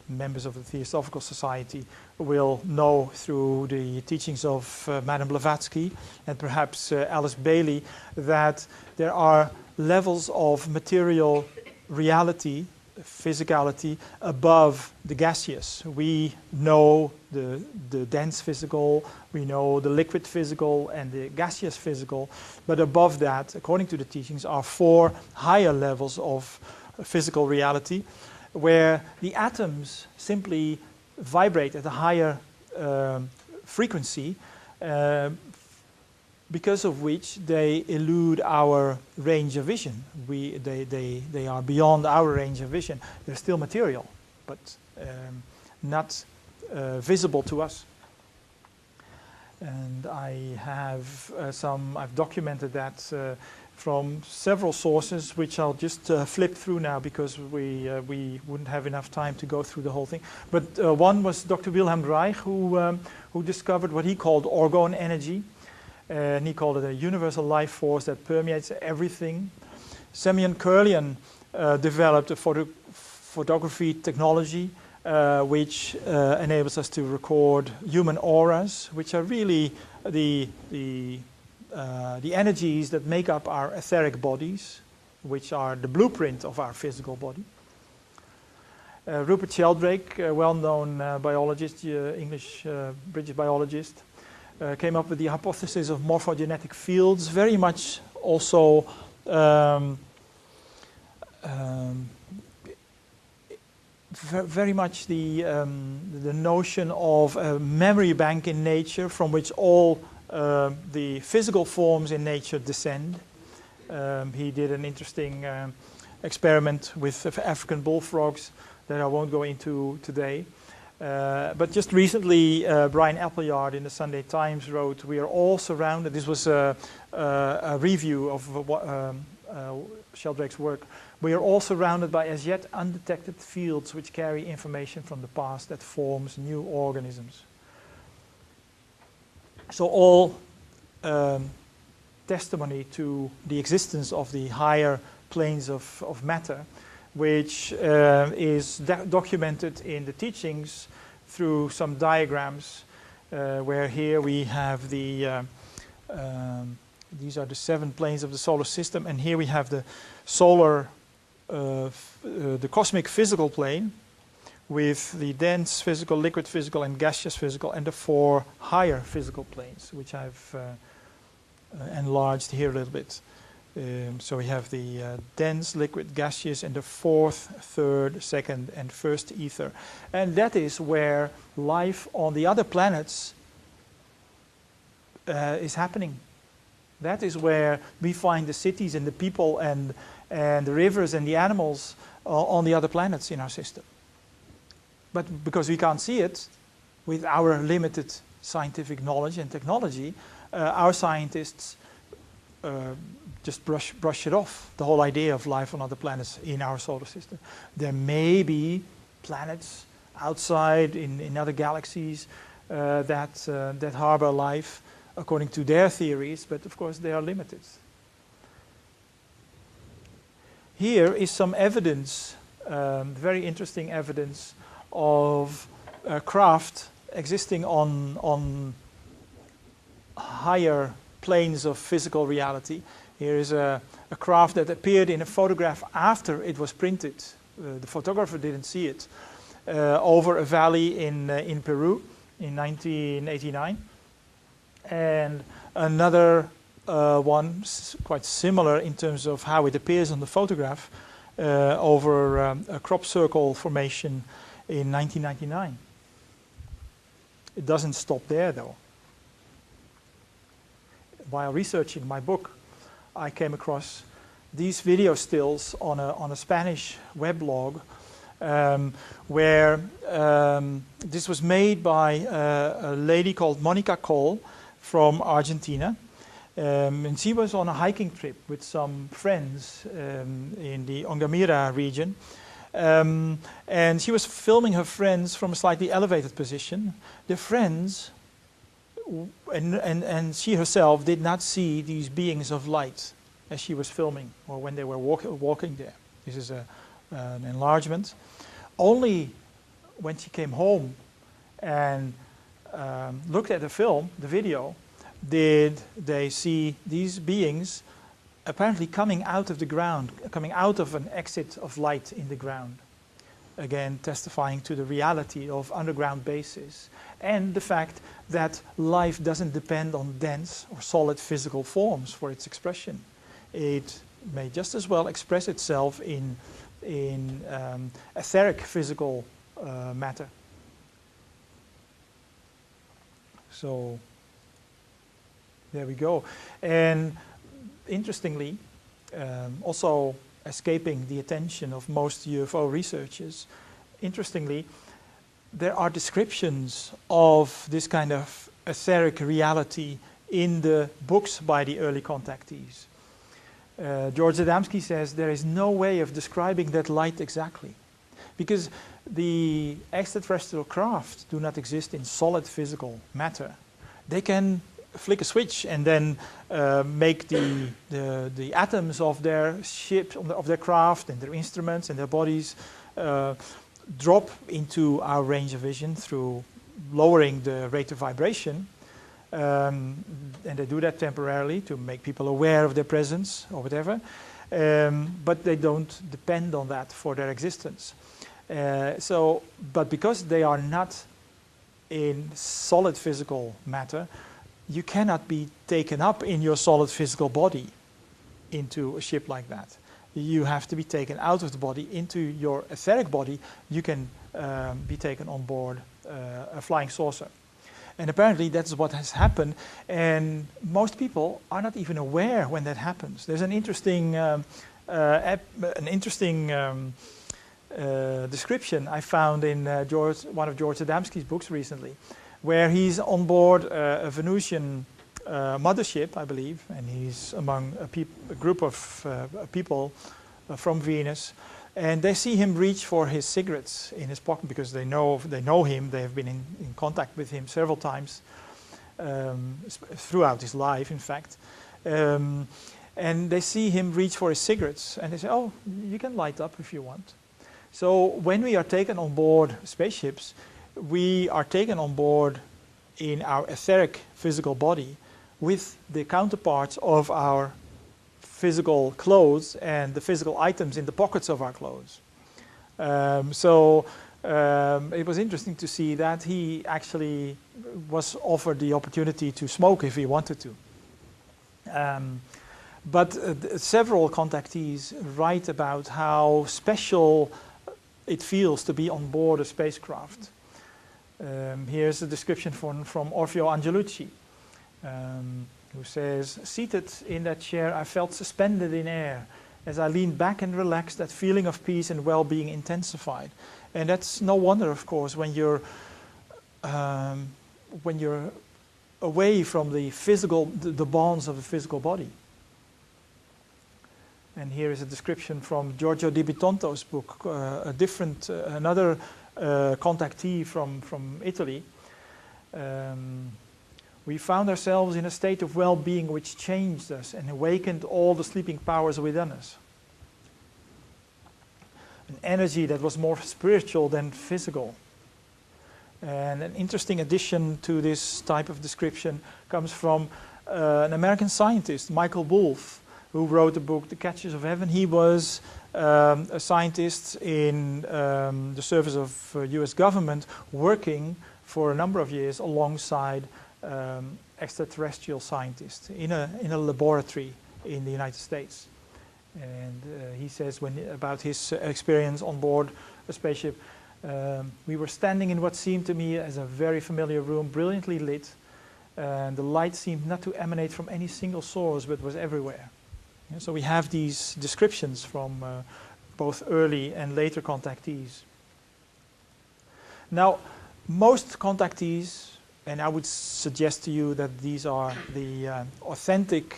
members of the Theosophical Society will know through the teachings of Madame Blavatsky and perhaps Alice Bailey, that there are levels of material reality, physicality, above the gaseous. We know the dense physical, we know the liquid physical and the gaseous physical, but above that, according to the teachings, are 4 higher levels of physical reality, where the atoms simply vibrate at a higher frequency, because of which they elude our range of vision. They are beyond our range of vision. They're still material, but not visible to us. And I have I've documented that from several sources, which I'll just flip through now because we wouldn't have enough time to go through the whole thing. But one was Dr. Wilhelm Reich, who discovered what he called orgone energy. And he called it a universal life force that permeates everything. Semyon Kurlian developed a photography technology which enables us to record human auras, which are really the energies that make up our etheric bodies, which are the blueprint of our physical body. Rupert Sheldrake, a well-known biologist, English British biologist, came up with the hypothesis of morphogenetic fields, very much also very much the notion of a memory bank in nature from which all the physical forms in nature descend. He did an interesting experiment with African bullfrogs that I won't go into today. But just recently, Brian Appleyard in the Sunday Times wrote, "We are all surrounded." This was a review of Sheldrake's work. "We are all surrounded by as yet undetected fields which carry information from the past that forms new organisms." So all testimony to the existence of the higher planes of matter, which is documented in the teachings through some diagrams, where here we have the these are the 7 planes of the solar system, and here we have the solar, the cosmic physical plane, with the dense physical, liquid physical, and gaseous physical, and the 4 higher physical planes, which I've enlarged here a little bit. So we have the dense, liquid, gaseous, and the 4th, 3rd, 2nd, and 1st ether. And that is where life on the other planets is happening. That is where we find the cities and the people and the rivers and the animals on the other planets in our system. But because we can't see it with our limited scientific knowledge and technology, our scientists just brush it off, the whole idea of life on other planets in our solar system. There may be planets outside in other galaxies that harbor life according to their theories, but of course they are limited. Here is some evidence, very interesting evidence of craft existing on higher planes of physical reality. Here is a craft that appeared in a photograph after it was printed. The photographer didn't see it. Over a valley in Peru in 1989. And another one, quite similar in terms of how it appears on the photograph, over a crop circle formation in 1999. It doesn't stop there, though. While researching my book, I came across these video stills on a Spanish weblog, where this was made by a lady called Monica Cole from Argentina. And she was on a hiking trip with some friends in the Ongamira region. And she was filming her friends from a slightly elevated position. The friends and she herself did not see these beings of light as she was filming or when they were walking there. This is an enlargement. Only when she came home and looked at the film, the video, did they see these beings apparently coming out of the ground, coming out of an exit of light in the ground. Again, testifying to the reality of underground bases and the fact that life doesn't depend on dense or solid physical forms for its expression. It may just as well express itself in etheric physical matter. So there we go. And interestingly, also escaping the attention of most UFO researchers, interestingly, there are descriptions of this kind of etheric reality in the books by the early contactees. George Adamski says there is no way of describing that light exactly, because the extraterrestrial craft do not exist in solid physical matter. They can flick a switch and then make the atoms of their ship, of their craft and their instruments and their bodies drop into our range of vision through lowering the rate of vibration. And they do that temporarily to make people aware of their presence or whatever. But they don't depend on that for their existence. But because they are not in solid physical matter, you cannot be taken up in your solid physical body into a ship like that. You have to be taken out of the body into your etheric body. You can be taken on board a flying saucer. And apparently that's what has happened, and most people are not even aware when that happens. There's an interesting description I found in one of George Adamski's books recently, where he's on board a Venusian mothership, I believe, and he's among a group of people from Venus, and they see him reach for his cigarettes in his pocket because they know him. They have been in contact with him several times throughout his life, in fact. And they see him reach for his cigarettes, and they say, "Oh, you can light up if you want." So when we are taken on board spaceships, we are taken on board in our etheric physical body with the counterparts of our physical clothes and the physical items in the pockets of our clothes. It was interesting to see that he actually was offered the opportunity to smoke if he wanted to. But several contactees write about how special it feels to be on board a spacecraft. Here's a description from Orfeo Angelucci, who says, "Seated in that chair, I felt suspended in air. As I leaned back and relaxed, that feeling of peace and well-being intensified." And that's no wonder, of course, when you're away from the bonds of the physical body. And here is a description from Giorgio Di Bitonto's book, another contactee from Italy. "We found ourselves in a state of well-being which changed us and awakened all the sleeping powers within us. An energy that was more spiritual than physical." And an interesting addition to this type of description comes from an American scientist, Michael Wolff, who wrote the book The Catchers of Heaven. He was a scientist in the service of US government, working for a number of years alongside extraterrestrial scientists in a laboratory in the United States. And he says about his experience on board a spaceship, "We were standing in what seemed to me as a very familiar room, brilliantly lit, and the light seemed not to emanate from any single source, but was everywhere." So we have these descriptions from both early and later contactees. Now, most contactees and I would suggest to you that these are the authentic,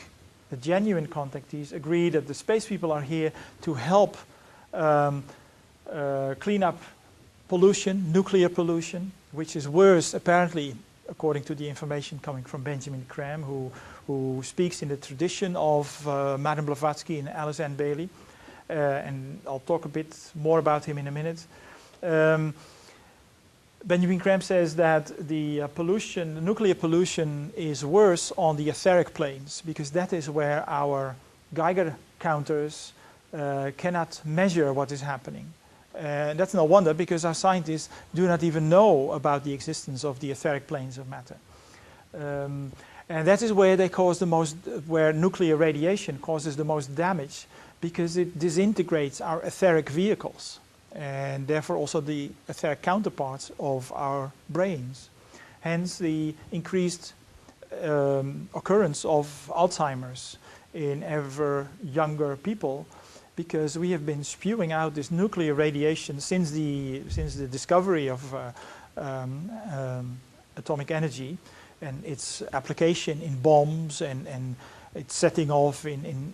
the genuine contactees, agree that the space people are here to help clean up pollution, nuclear pollution, which is worse, apparently, according to the information coming from Benjamin Graham, who speaks in the tradition of Madame Blavatsky and Alice Ann Bailey. And I'll talk a bit more about him in a minute. Benjamin Graham says that the pollution, the nuclear pollution, is worse on the etheric planes, because that is where our Geiger counters cannot measure what is happening. And that's no wonder, because our scientists do not even know about the existence of the etheric planes of matter. And that is where they cause the most, where nuclear radiation causes the most damage, because it disintegrates our etheric vehicles, and therefore also the etheric counterparts of our brains. Hence the increased occurrence of Alzheimer's in ever younger people, because we have been spewing out this nuclear radiation since the discovery of atomic energy and its application in bombs and its setting off in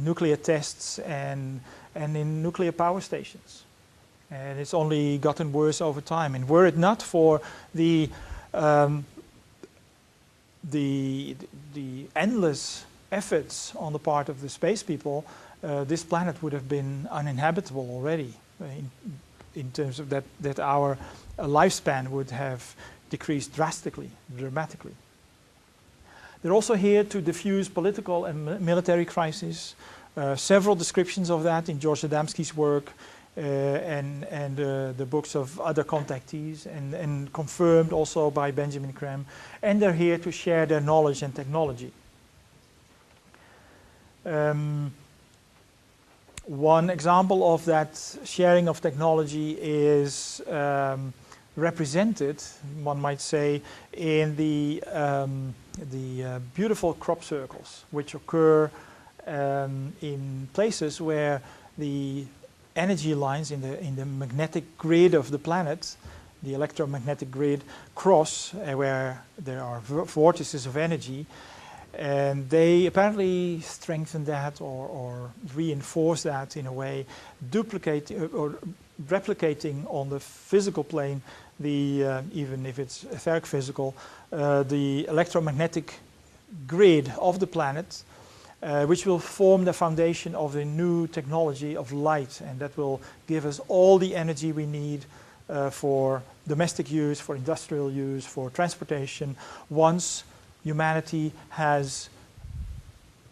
nuclear tests and in nuclear power stations. And it's only gotten worse over time. And were it not for the endless efforts on the part of the space people, this planet would have been uninhabitable already, in terms of that our lifespan would have decreased dramatically. They're also here to diffuse political and military crises. Several descriptions of that in George Adamski's work and the books of other contactees, and confirmed also by Benjamin Graham. And they're here to share their knowledge and technology. One example of that sharing of technology is represented, one might say, in the beautiful crop circles, which occur in places where the energy lines in the magnetic grid of the planet, the electromagnetic grid, cross, where there are vortices of energy. And they apparently strengthen that or reinforce that in a way, duplicate or replicating on the physical plane, even if it's etheric physical, the electromagnetic grid of the planet, which will form the foundation of the new technology of light, and that will give us all the energy we need for domestic use, for industrial use, for transportation, once humanity has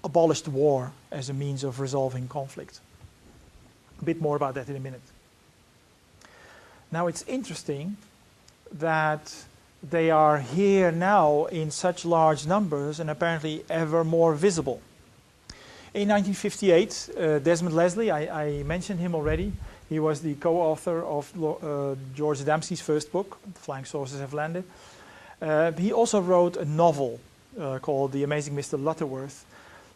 abolished war as a means of resolving conflict. A bit more about that in a minute. Now, it's interesting that they are here now in such large numbers and apparently ever more visible. In 1958, Desmond Leslie, I mentioned him already. He was the co-author of George Adamski's first book, Flying Saucers Have Landed. He also wrote a novel called The Amazing Mr. Lutterworth.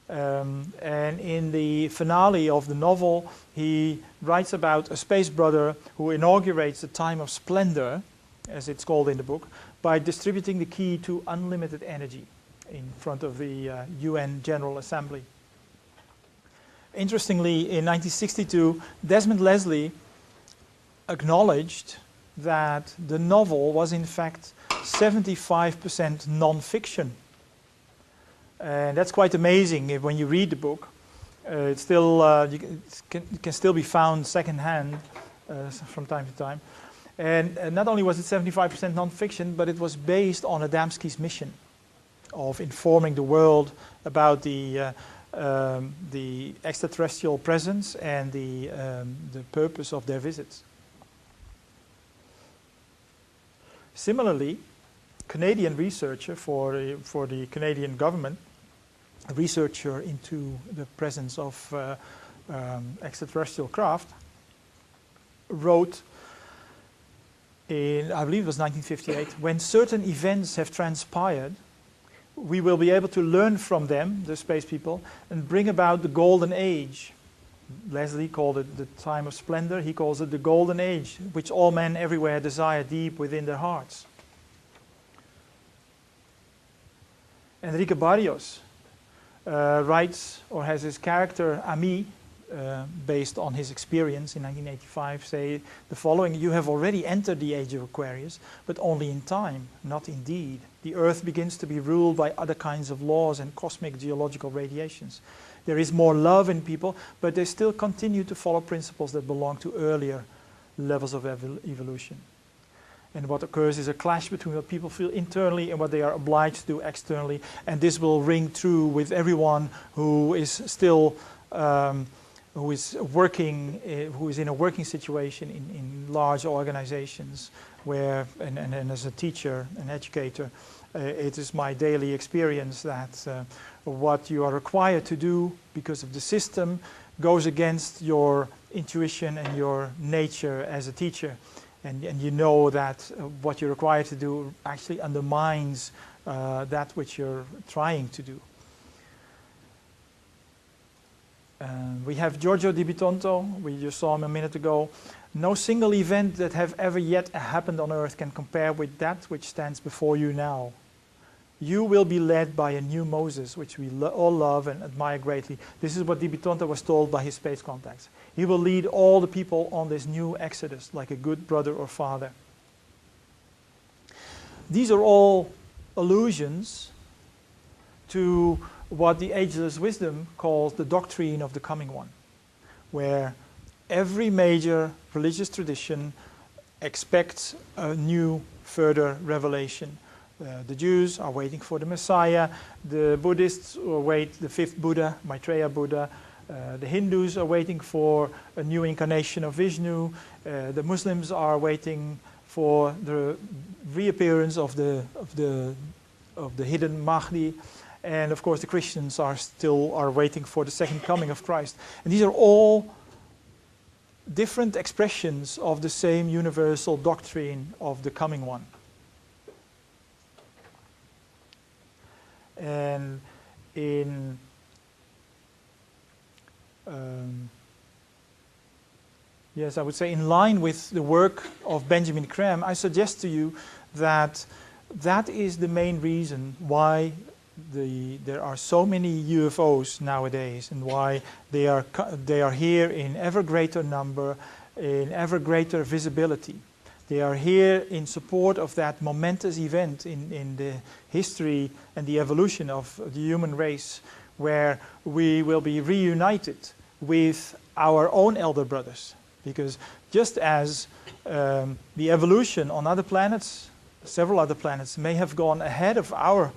And in the finale of the novel, he writes about a space brother who inaugurates the time of splendor, as it's called in the book, by distributing the key to unlimited energy in front of the UN General Assembly. Interestingly, in 1962, Desmond Leslie acknowledged that the novel was in fact 75% non-fiction. And that's quite amazing when you read the book. It's still, it can still be found secondhand from time to time. And not only was it 75% non-fiction, but it was based on Adamski's mission of informing the world about the extraterrestrial presence and the purpose of their visits. Similarly, Canadian researcher for the Canadian government, a researcher into the presence of extraterrestrial craft, wrote in, I believe it was 1958, when certain events have transpired, we will be able to learn from them, the space people, and bring about the golden age. Leslie called it the time of splendor. He calls it the golden age, which all men everywhere desire deep within their hearts. Enrique Barrios writes, or has his character Ami, based on his experience in 1985, say the following: "You have already entered the age of Aquarius, but only in time, not in deed. The Earth begins to be ruled by other kinds of laws and cosmic geological radiations. There is more love in people, but they still continue to follow principles that belong to earlier levels of evolution. And what occurs is a clash between what people feel internally and what they are obliged to do externally, and this will ring true with everyone who is still who is working, who is in a working situation in large organizations, where, and as a teacher, an educator, it is my daily experience that what you are required to do because of the system goes against your intuition and your nature as a teacher. And you know that what you're required to do actually undermines that which you're trying to do. We have Giorgio Di Bitonto, we just saw him a minute ago. "No single event that have ever yet happened on earth can compare with that which stands before you now. You will be led by a new Moses, which we all love and admire greatly." This is what Di Bitonto was told by his space contacts. He will lead all the people on this new exodus like a good brother or father. These are all allusions to what the ageless wisdom calls the doctrine of the coming one, where every major religious tradition expects a new further revelation. The Jews are waiting for the Messiah, the Buddhists await the fifth Buddha, Maitreya Buddha, the Hindus are waiting for a new incarnation of Vishnu, the Muslims are waiting for the reappearance of the hidden Mahdi, and of course the Christians are waiting for the second coming of Christ. And these are all different expressions of the same universal doctrine of the coming one. And in yes, I would say in line with the work of Benjamin Graham, I suggest to you that that is the main reason why there are so many UFOs nowadays, and why they are here in ever greater number, in ever greater visibility. They are here in support of that momentous event in the history and the evolution of the human race, where we will be reunited with our own elder brothers. Because just as the evolution on other planets, several other planets, may have gone ahead of our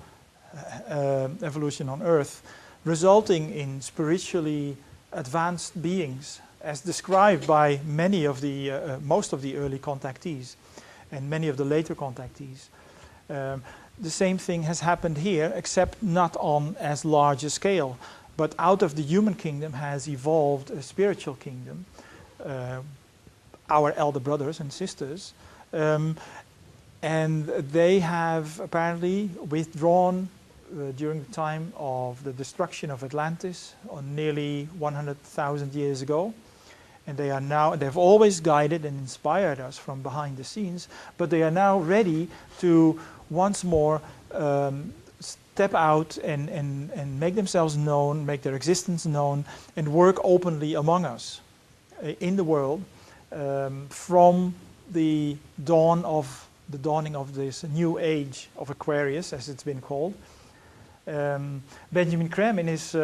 evolution on Earth, resulting in spiritually advanced beings, as described by many of the, most of the early contactees and many of the later contactees. The same thing has happened here, except not on as large a scale. But out of the human kingdom has evolved a spiritual kingdom, our elder brothers and sisters, and they have apparently withdrawn during the time of the destruction of Atlantis, nearly 100,000 years ago. And they are now, they've always guided and inspired us from behind the scenes, but they are now ready to once more step out and make themselves known, make their existence known, and work openly among us in the world from the dawning of this new age of Aquarius, as it's been called. Benjamin Graham, in his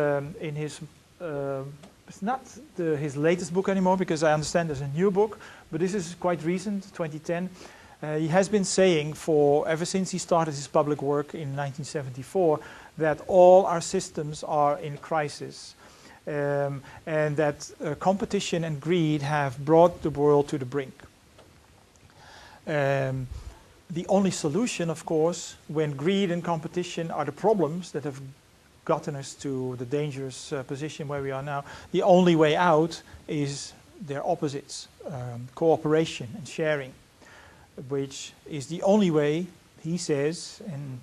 it's not his latest book anymore, because I understand there's a new book, but this is quite recent, 2010. He has been saying ever since he started his public work in 1974, that all our systems are in crisis, and that competition and greed have brought the world to the brink. The only solution, of course, when greed and competition are the problems that have gotten us to the dangerous position where we are now, the only way out is their opposites, cooperation and sharing, which is the only way, he says, and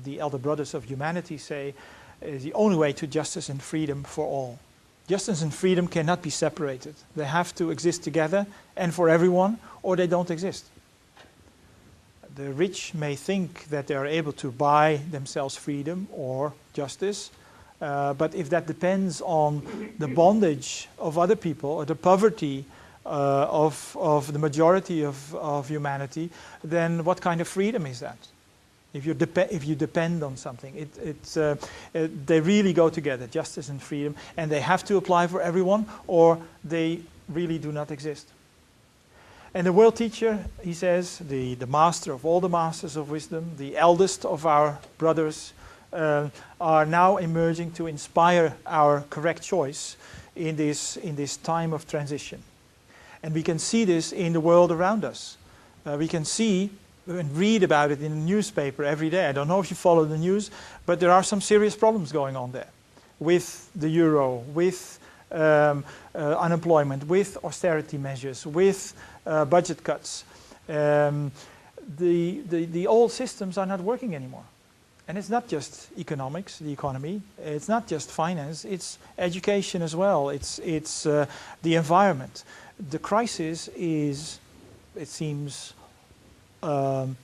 the elder brothers of humanity say, is the only way to justice and freedom for all. Justice and freedom cannot be separated. They have to exist together and for everyone, or they don't exist. The rich may think that they are able to buy themselves freedom or justice, but if that depends on the bondage of other people or the poverty of the majority of humanity, then what kind of freedom is that? If you depend on something, they really go together, justice and freedom, and they have to apply for everyone, or they really do not exist. And the world teacher, he says, the master of all the masters of wisdom, the eldest of our brothers, are now emerging to inspire our correct choice in this time of transition. And we can see this in the world around us. We can see and read about it in the newspaper every day. I don't know if you follow the news, but there are some serious problems going on there with the euro, with unemployment, with austerity measures, with budget cuts. The old systems are not working anymore. And it's not just economics, the economy. It's not just finance. It's education as well. It's the environment. The crisis is, it seems, all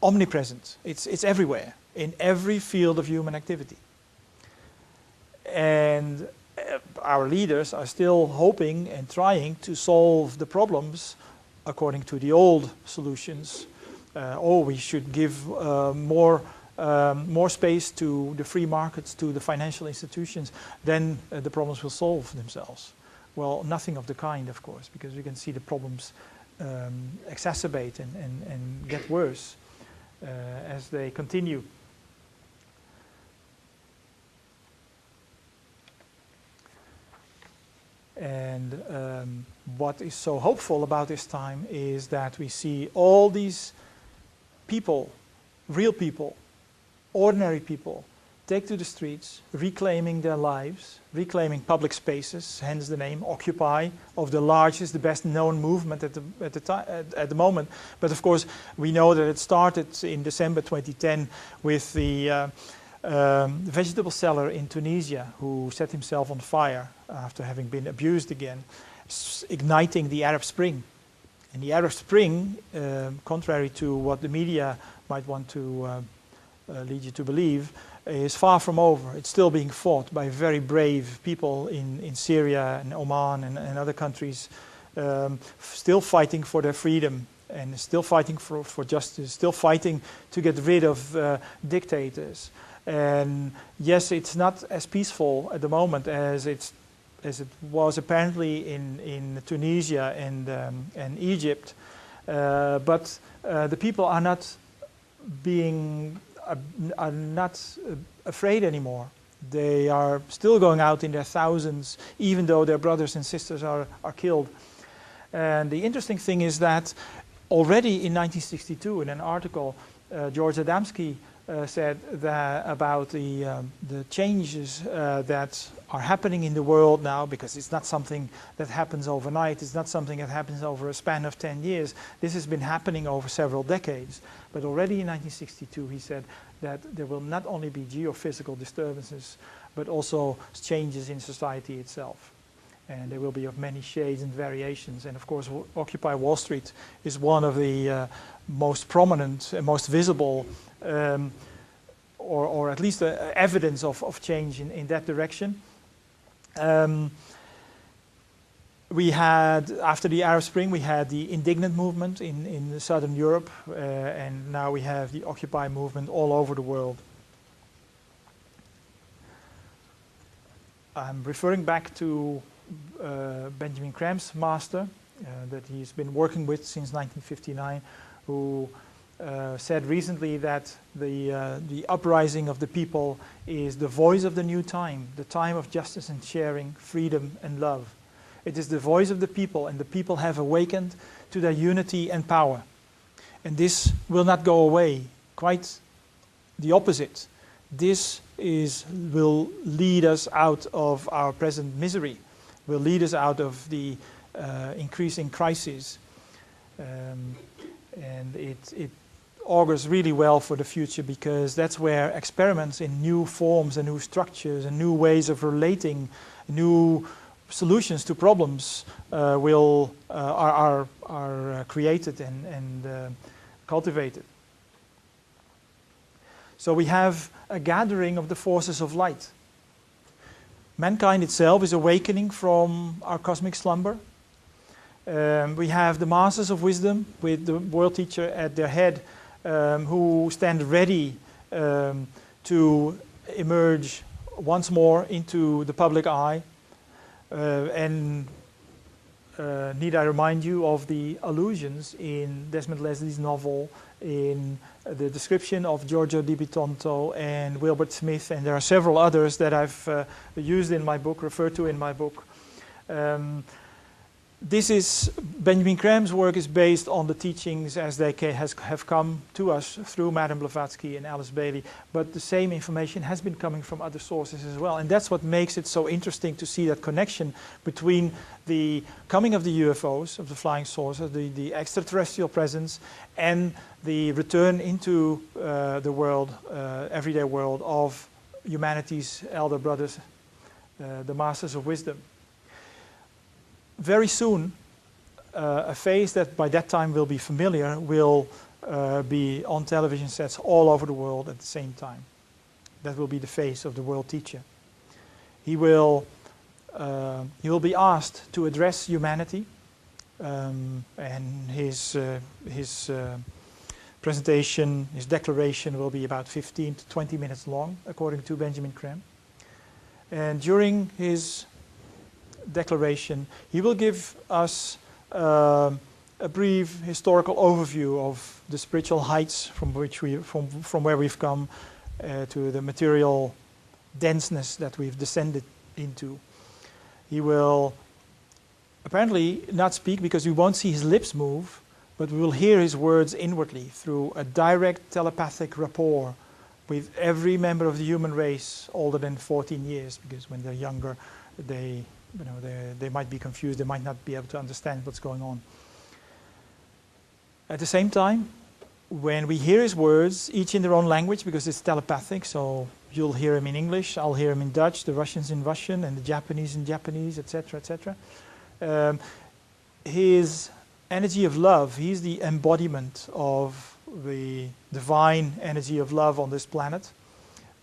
omnipresent. It's everywhere, in every field of human activity. And our leaders are still hoping and trying to solve the problems according to the old solutions. We should give more space to the free markets, to the financial institutions, then the problems will solve themselves. Well, nothing of the kind, of course, because we can see the problems exacerbate and get worse as they continue. And what is so hopeful about this time is that we see all these people, real people, ordinary people, take to the streets, reclaiming their lives, reclaiming public spaces, hence the name Occupy, of the largest, the best known movement at the moment. But of course, we know that it started in December 2010 with the vegetable seller in Tunisia who set himself on fire after having been abused again, igniting the Arab Spring. And the Arab Spring, contrary to what the media might want to lead you to believe, is far from over. It's still being fought by very brave people in Syria and Oman and other countries, still fighting for their freedom and still fighting for justice, still fighting to get rid of dictators. And yes, it's not as peaceful at the moment as it was apparently in Tunisia and Egypt, but the people are not afraid anymore. They are still going out in their thousands, even though their brothers and sisters are killed. And the interesting thing is that already in 1962, in an article, George Adamski said that about the changes that are happening in the world now, because it's not something that happens overnight, it's not something that happens over a span of 10 years. This has been happening over several decades. But already in 1962 he said that there will not only be geophysical disturbances, but also changes in society itself. And they will be of many shades and variations. And of course, Occupy Wall Street is one of the most prominent and most visible, or at least evidence of change in that direction. We had, after the Arab Spring, we had the indignant movement in Southern Europe, and now we have the Occupy movement all over the world. I'm referring back to Benjamin Cramp's master that he's been working with since 1959, who said recently that the uprising of the people is the voice of the new time, the time of justice and sharing, freedom and love. It is the voice of the people, and the people have awakened to their unity and power. And this will not go away, quite the opposite. This will lead us out of our present misery, will lead us out of the increasing crisis. And it augurs really well for the future, because that's where experiments in new forms and new structures and new ways of relating, new solutions to problems are created and cultivated. So we have a gathering of the forces of light. Mankind itself is awakening from our cosmic slumber. We have the masters of wisdom with the world teacher at their head, who stand ready to emerge once more into the public eye. Need I remind you of the allusions in Desmond Leslie's novel, in the description of Giorgio Di Bitonto and Wilbert Smith, and there are several others that I've used in my book, referred to in my book. Benjamin Graham's work is based on the teachings as they have come to us through Madame Blavatsky and Alice Bailey, but the same information has been coming from other sources as well, and that's what makes it so interesting to see that connection between the coming of the UFOs, of the flying saucers, the extraterrestrial presence, and the return into the world, everyday world of humanity's elder brothers, the masters of wisdom. Very soon, a face that by that time will be familiar will be on television sets all over the world at the same time. That will be the face of the world teacher. He will be asked to address humanity, and his presentation, his declaration will be about 15 to 20 minutes long, according to Benjamin Graham. And during his declaration, he will give us a brief historical overview of the spiritual heights from where we've come to the material denseness that we've descended into. He will apparently not speak because we won't see his lips move, but we will hear his words inwardly through a direct telepathic rapport with every member of the human race older than 14 years, because when they're younger, they might be confused, they might not be able to understand what's going on. At the same time, when we hear his words, each in their own language, because it's telepathic, so you'll hear him in English, I'll hear him in Dutch, the Russians in Russian, and the Japanese in Japanese, etc., etc. His energy of love, he's the embodiment of the divine energy of love on this planet.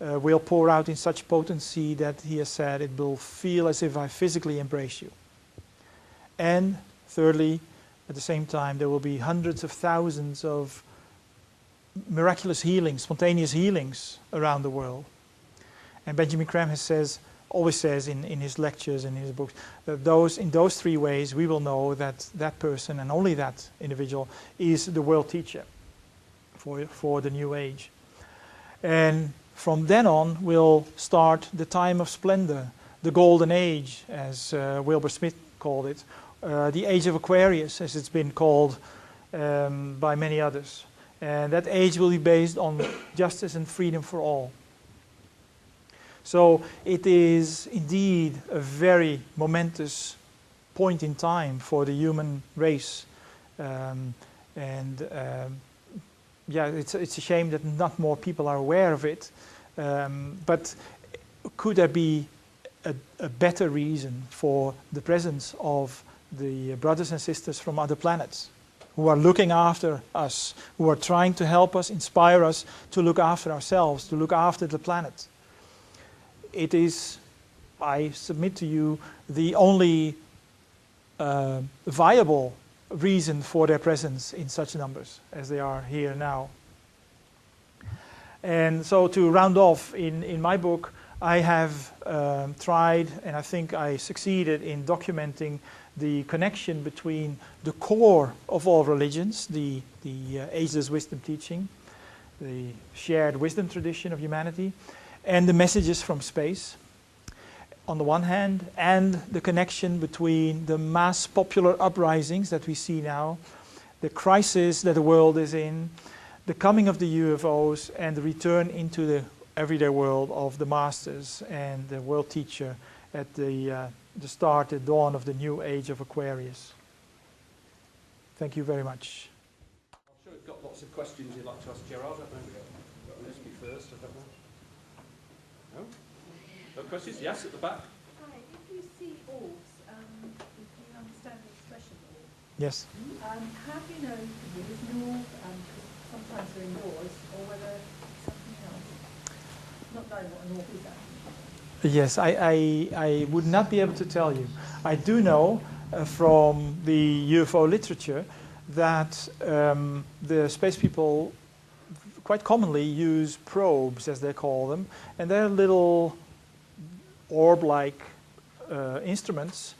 Will pour out in such potency that he has said it will feel as if I physically embrace you. And thirdly, at the same time, there will be hundreds of thousands of miraculous healings, spontaneous healings around the world. And Benjamin Graham always says in his lectures and in his books that in those three ways we will know that that person and only that individual is the world teacher for the new age. And from then on will start the time of splendor, the golden age, as Wilbur Smith called it, the age of Aquarius, as it's been called by many others. And that age will be based on justice and freedom for all. So it is indeed a very momentous point in time for the human race. Yeah, it's a shame that not more people are aware of it. But could there be a better reason for the presence of the brothers and sisters from other planets who are looking after us, who are trying to help us, inspire us to look after ourselves, to look after the planet? It is, I submit to you, the only viable reason for their presence in such numbers as they are here now. And so to round off, in my book, I have tried, and I think I succeeded in documenting the connection between the core of all religions, the ageless wisdom teaching, the shared wisdom tradition of humanity, and the messages from space, on the one hand, and the connection between the mass popular uprisings that we see now, the crisis that the world is in, the coming of the UFOs, and the return into the everyday world of the masters and the world teacher at the start, the dawn of the new age of Aquarius. Thank you very much. I'm sure we've got lots of questions you'd like to ask Gerard. I don't know. Let's be first. I don't know. No? No questions? Yes, at the back. Hi. If you see orbs Yes. How do you know if it is north, sometimes they're indoors, or whether it's something else? Not knowing what a north is actually. Yes, I would not be able to tell you. I do know from the UFO literature that the space people quite commonly use probes, as they call them, and they're little orb-like instruments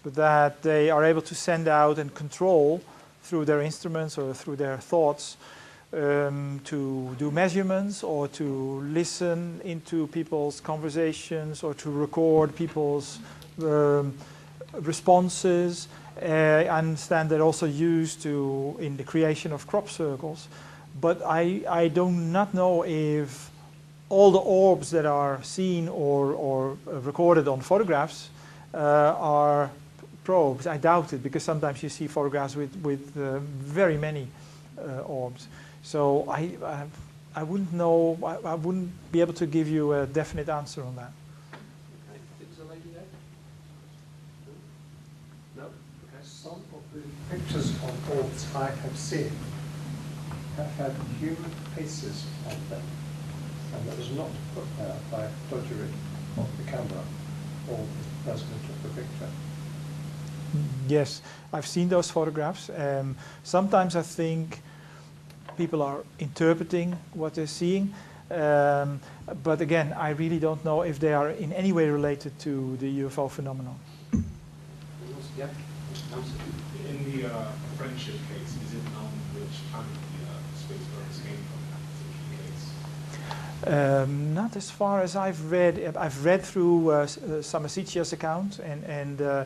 that they are able to send out and control through their instruments or through their thoughts to do measurements or to listen into people's conversations or to record people's responses. I understand they're also used in the creation of crop circles. But I do not know if all the orbs that are seen or recorded on photographs are probes. I doubt it, because sometimes you see photographs with very many orbs. So I wouldn't know. I wouldn't be able to give you a definite answer on that. Okay. Is there a lady there? No? Okay. Some of the pictures of orbs I have seen have had human faces on them, and that was not put there by dodgery of the camera or the person who took the picture. Yes, I've seen those photographs. Sometimes I think people are interpreting what they're seeing, but again, I really don't know if they are in any way related to the UFO phenomenon. Yeah. In the friendship case, is it known which planet the space birds came from in that particular case? Not as far as I've read. I've read through Samasicia's account and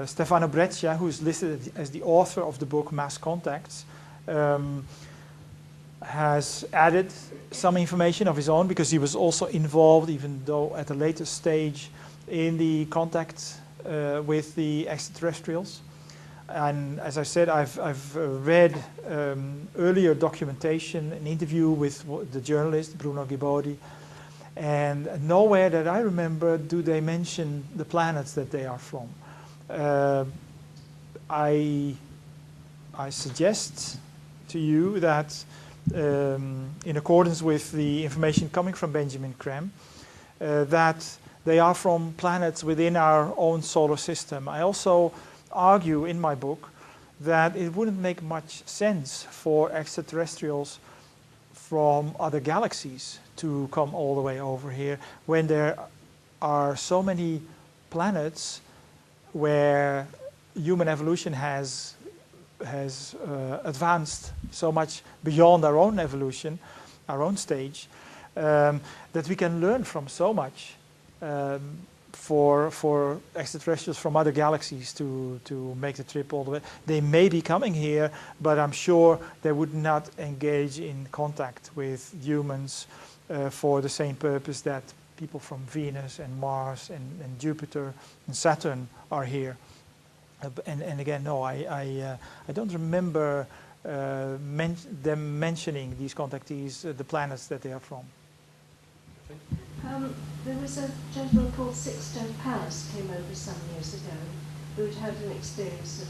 Stefano Breccia, who is listed as the author of the book Mass Contacts, has added some information of his own, because he was also involved, even though at a later stage, in the contact with the extraterrestrials. And as I said, I've read earlier documentation, an interview with the journalist Bruno Gibodi, and nowhere that I remember do they mention the planets that they are from. I suggest to you that in accordance with the information coming from Benjamin Creme, that they are from planets within our own solar system. I also argue in my book that it wouldn't make much sense for extraterrestrials from other galaxies to come all the way over here when there are so many planets where human evolution has advanced so much beyond our own evolution, our own stage, that we can learn from so much for extraterrestrials from other galaxies to make the trip all the way. They may be coming here, but I'm sure they would not engage in contact with humans for the same purpose that people from Venus and Mars and Jupiter and Saturn are here. And again, no, I don't remember them mentioning, these contactees, the planets that they are from. There was a gentleman called Sixto Paz came over some years ago who'd had an experience of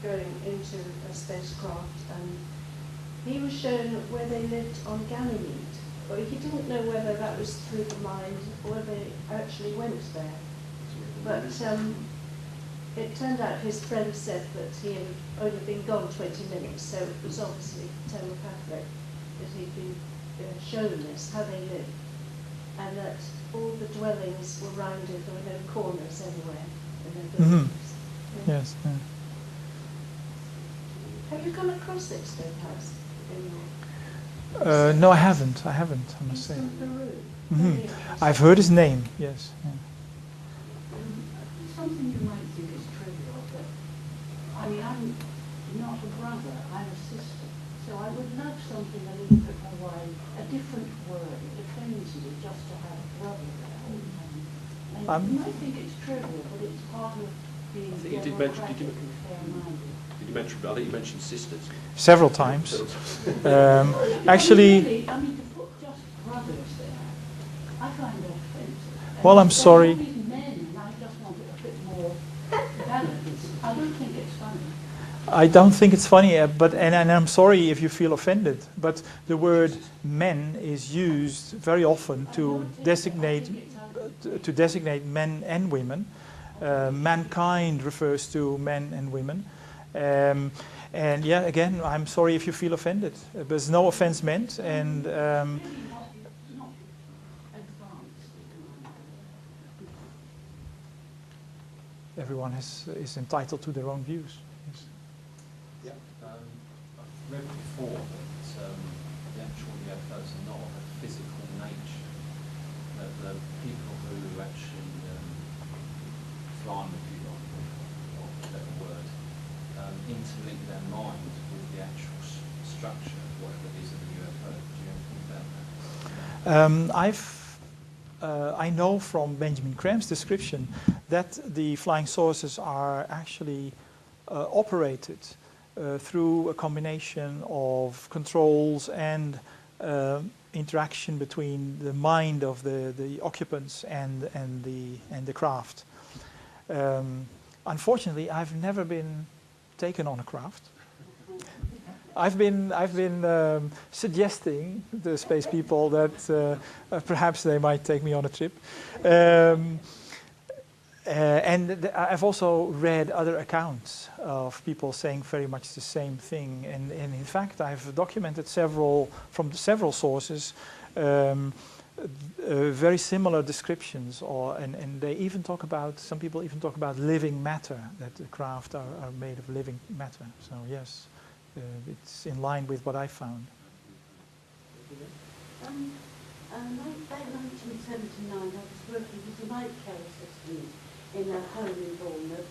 going into a spacecraft, and he was shown where they lived on Ganymede. But he didn't know whether that was through the mind or whether they actually went there. But it turned out his friend said that he had only been gone 20 minutes, so it was obviously telepathic that he'd been shown this, how they lived, and that all the dwellings were rounded, there were no corners anywhere in their buildings. Mm-hmm. Yeah. Yes. Yeah. Have you come across Sixto Paz? No, I haven't, I must say. He's from Peru. Mm-hmm. I've heard his name, yes. Yeah. Something you might think is trivial, but I mean, I'm not a brother, I'm a sister. So I would love something a little bit more wide, a different word. It offends me just to have a brother there all the time. And you might think it's trivial, but it's part of being democratic and fair-minded. Did you mention, I think you mentioned sisters. Several times. Actually, really, I mean, to put just brothers there, I find that offensive. Well, I'm sorry. Men, and I just want it a bit more balanced. I don't think it's I don't think it's funny, and I'm sorry if you feel offended, but the word men is used very often to designate men and women. Mankind refers to men and women. And yeah, again, I'm sorry if you feel offended. There's no offense meant, and Not advanced. everyone is entitled to their own views. Yes. Yeah. I've read before that the actual UFOs are not of a physical nature. That the people who actually fly with you, or whatever word, interlink their mind with the actual structure, whatever it is of the UFO. Do you ever think about that? I know from Benjamin Graham's description that the flying saucers are actually operated through a combination of controls and interaction between the mind of the occupants and the craft. Unfortunately, I've never been taken on a craft. I've been suggesting the space people that perhaps they might take me on a trip. And I've also read other accounts of people saying very much the same thing. And in fact, I've documented from several sources very similar descriptions, and they even talk about, some people even talk about living matter, that the craft are made of living matter. So yes, it's in line with what I found. Back in 1979, I was working with a night care assistant in a home in Bournemouth,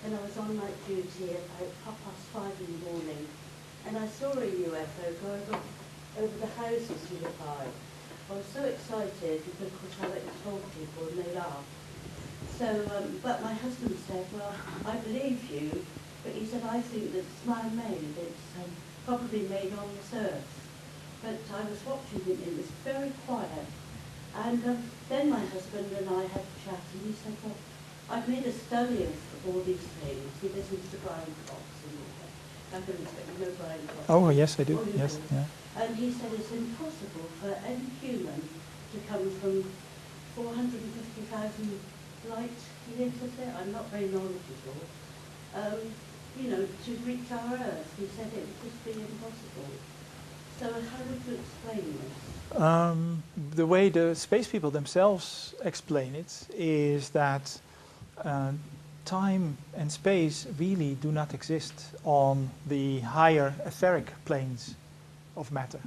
and I was on night duty at about 5:30 in the morning, and I saw a UFO go over the houses nearby. I was so excited because of course I went and told people and they laughed. So, but my husband said, well, I believe you, but he said, I think that it's man-made, it's probably made on this earth. But I was watching it, it was very quiet. And then my husband and I had a chat, and he said, well, I've made a study of all these things. He listens to Brian Cox and all that. I don't expect you know Brian Cox. Oh, yes, I do. Oh, Yes, yeah. And he said it's impossible for any human to come from 450,000 light years, is it? I'm not very knowledgeable. You know, to reach our Earth. He said it would just be impossible. So how would you explain this? The way the space people themselves explain it is that time and space really do not exist on the higher etheric planes of matter.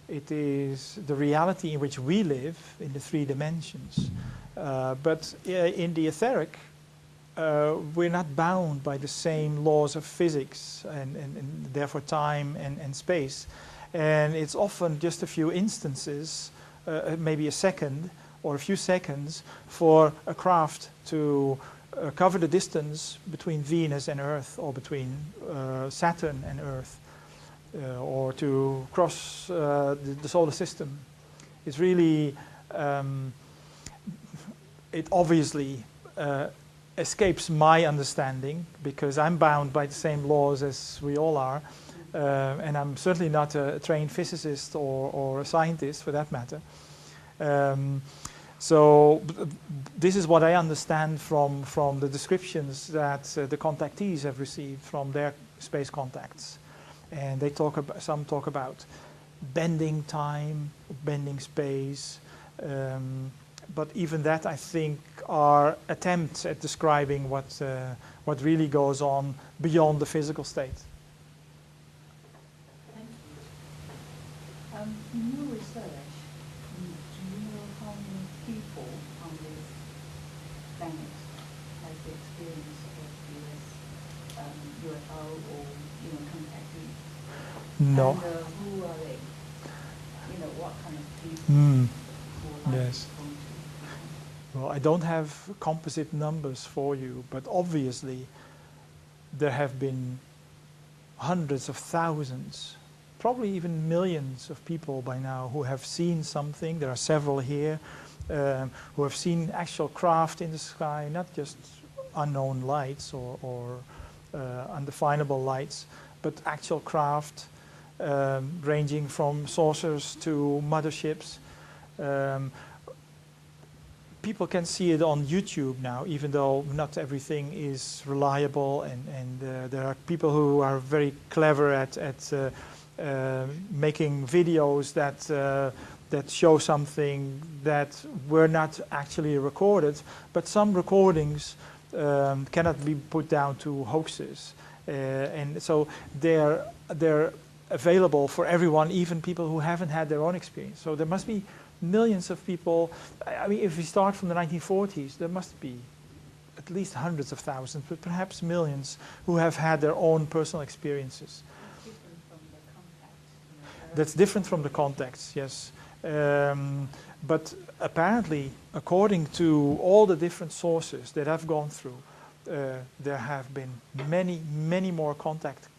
It is the reality in which we live in the 3 dimensions. But in the etheric, we're not bound by the same laws of physics and therefore time and space. And it's often just a few instances, maybe a second or a few seconds, for a craft to cover the distance between Venus and Earth, or between Saturn and Earth, or to cross the solar system. It's really, it obviously escapes my understanding, because I'm bound by the same laws as we all are, and I'm certainly not a trained physicist or a scientist for that matter. So this is what I understand from the descriptions that the contactees have received from their space contacts. And they some talk about bending time, bending space, but even that, I think, are attempts at describing what really goes on beyond the physical state. Thank you. In your research, do you know how many people on this planet have the experience of UFO or contactee? No. And who are they? What kind of people? Yes. Well, I don't have composite numbers for you, but obviously there have been hundreds of thousands, probably even millions of people by now who have seen something. There are several here who have seen actual craft in the sky, not just unknown lights or undefinable lights, but actual craft ranging from saucers to motherships. People can see it on YouTube now, even though not everything is reliable, and there are people who are very clever at making videos that show something that were not actually recorded, but some recordings cannot be put down to hoaxes, and so they're available for everyone, even people who haven't had their own experience. So there must be millions of people. I mean, if we start from the 1940s, there must be at least hundreds of thousands, but perhaps millions who have had their own personal experiences. That's different from the contacts, yes. But apparently, according to all the different sources that I've gone through, there have been many, many more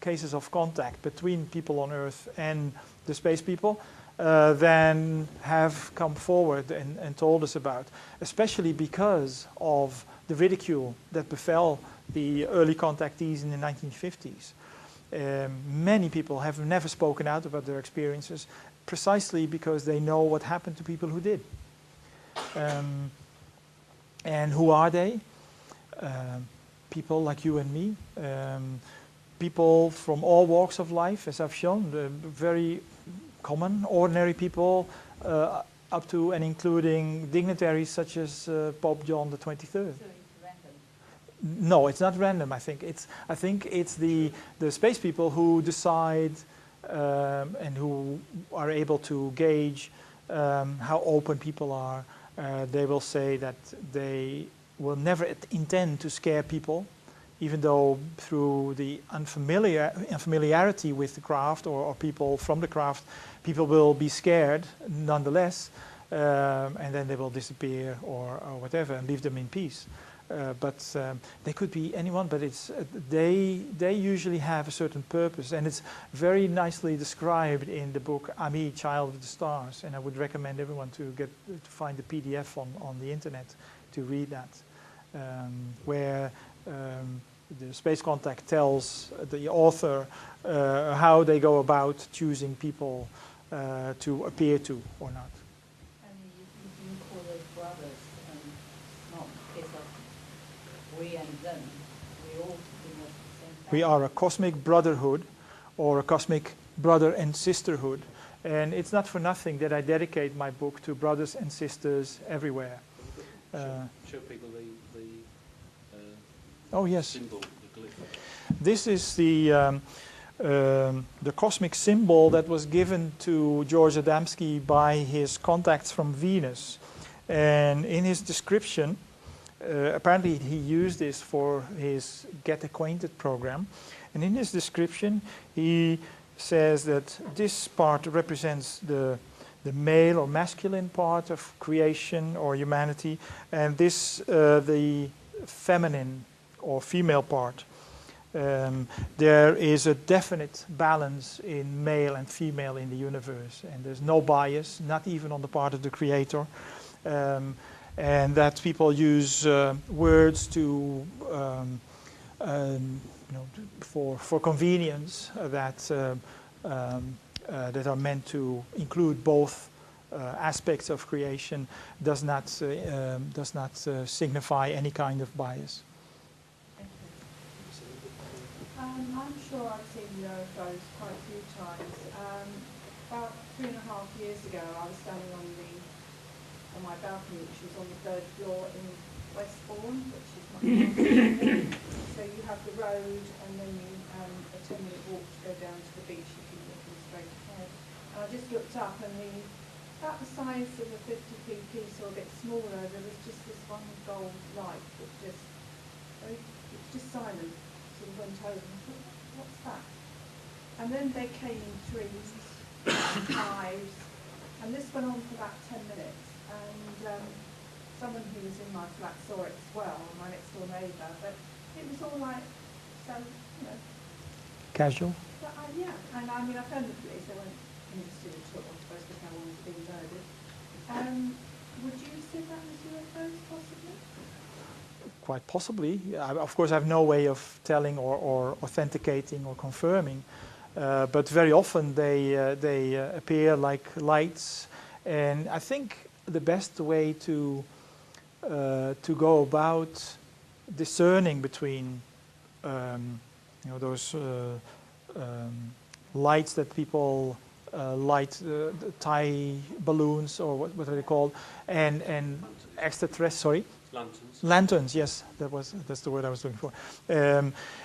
cases of contact between people on Earth and the space people than have come forward and told us about, especially because of the ridicule that befell the early contactees in the 1950s. Many people have never spoken out about their experiences precisely because they know what happened to people who did. And who are they? People like you and me, people from all walks of life, as I've shown, very common, ordinary people, up to and including dignitaries such as Pope John the 23rd. So it's random? No, it's not random. I think it's the space people who decide and who are able to gauge how open people are. They will say that they will never intend to scare people, even though through the unfamiliarity with the craft or people from the craft, people will be scared nonetheless, and then they will disappear or whatever and leave them in peace. But they could be anyone, but it's they usually have a certain purpose, and it's very nicely described in the book Ami, Child of the Stars, and I would recommend everyone to find the PDF on the internet to read that, where the Space Contact tells the author how they go about choosing people to appear to or not. And you call those brothers, not because of we and them. We all belong to the same family. We are a cosmic brotherhood, or a cosmic brother and sisterhood. And it's not for nothing that I dedicate my book to brothers and sisters everywhere. Show people the Oh yes. symbol, the glyph. This is the cosmic symbol that was given to George Adamski by his contacts from Venus. And in his description, apparently he used this for his Get Acquainted program. And in his description, he says that this part represents the male or masculine part of creation or humanity, and this the feminine or female part. There is a definite balance in male and female in the universe, and there's no bias, not even on the part of the creator, and that people use words to for convenience that are meant to include both aspects of creation does not signify any kind of bias. I'm sure I've seen UFOs quite a few times. About 3.5 years ago, I was standing on my balcony, which was on the 3rd floor in Westbourne, which is not so you have the road, and then you a 10-minute walk to go down to the beach if you're looking straight ahead. And I just looked up, and about the size of a 50p piece or a bit smaller, there was just this one gold light that it was just silent. Sort of went over and I thought, what's that? And then they came in 3s, 5s, and this went on for about 10 minutes. And someone who was in my flat saw it as well, my next door neighbour, but it was all like, so, Casual? But yeah, and I mean, I phoned the police, they weren't interested at all, I suppose, because no one was being murdered. Would you say that was UFOs, possibly? quite possibly. Of course, I have no way of telling or authenticating or confirming, but very often they appear like lights. And I think the best way to go about discerning between those lights that people light, tie balloons, or what are they called, and extraterrestrial. Sorry. Lanterns. Lanterns, yes, that's the word I was looking for.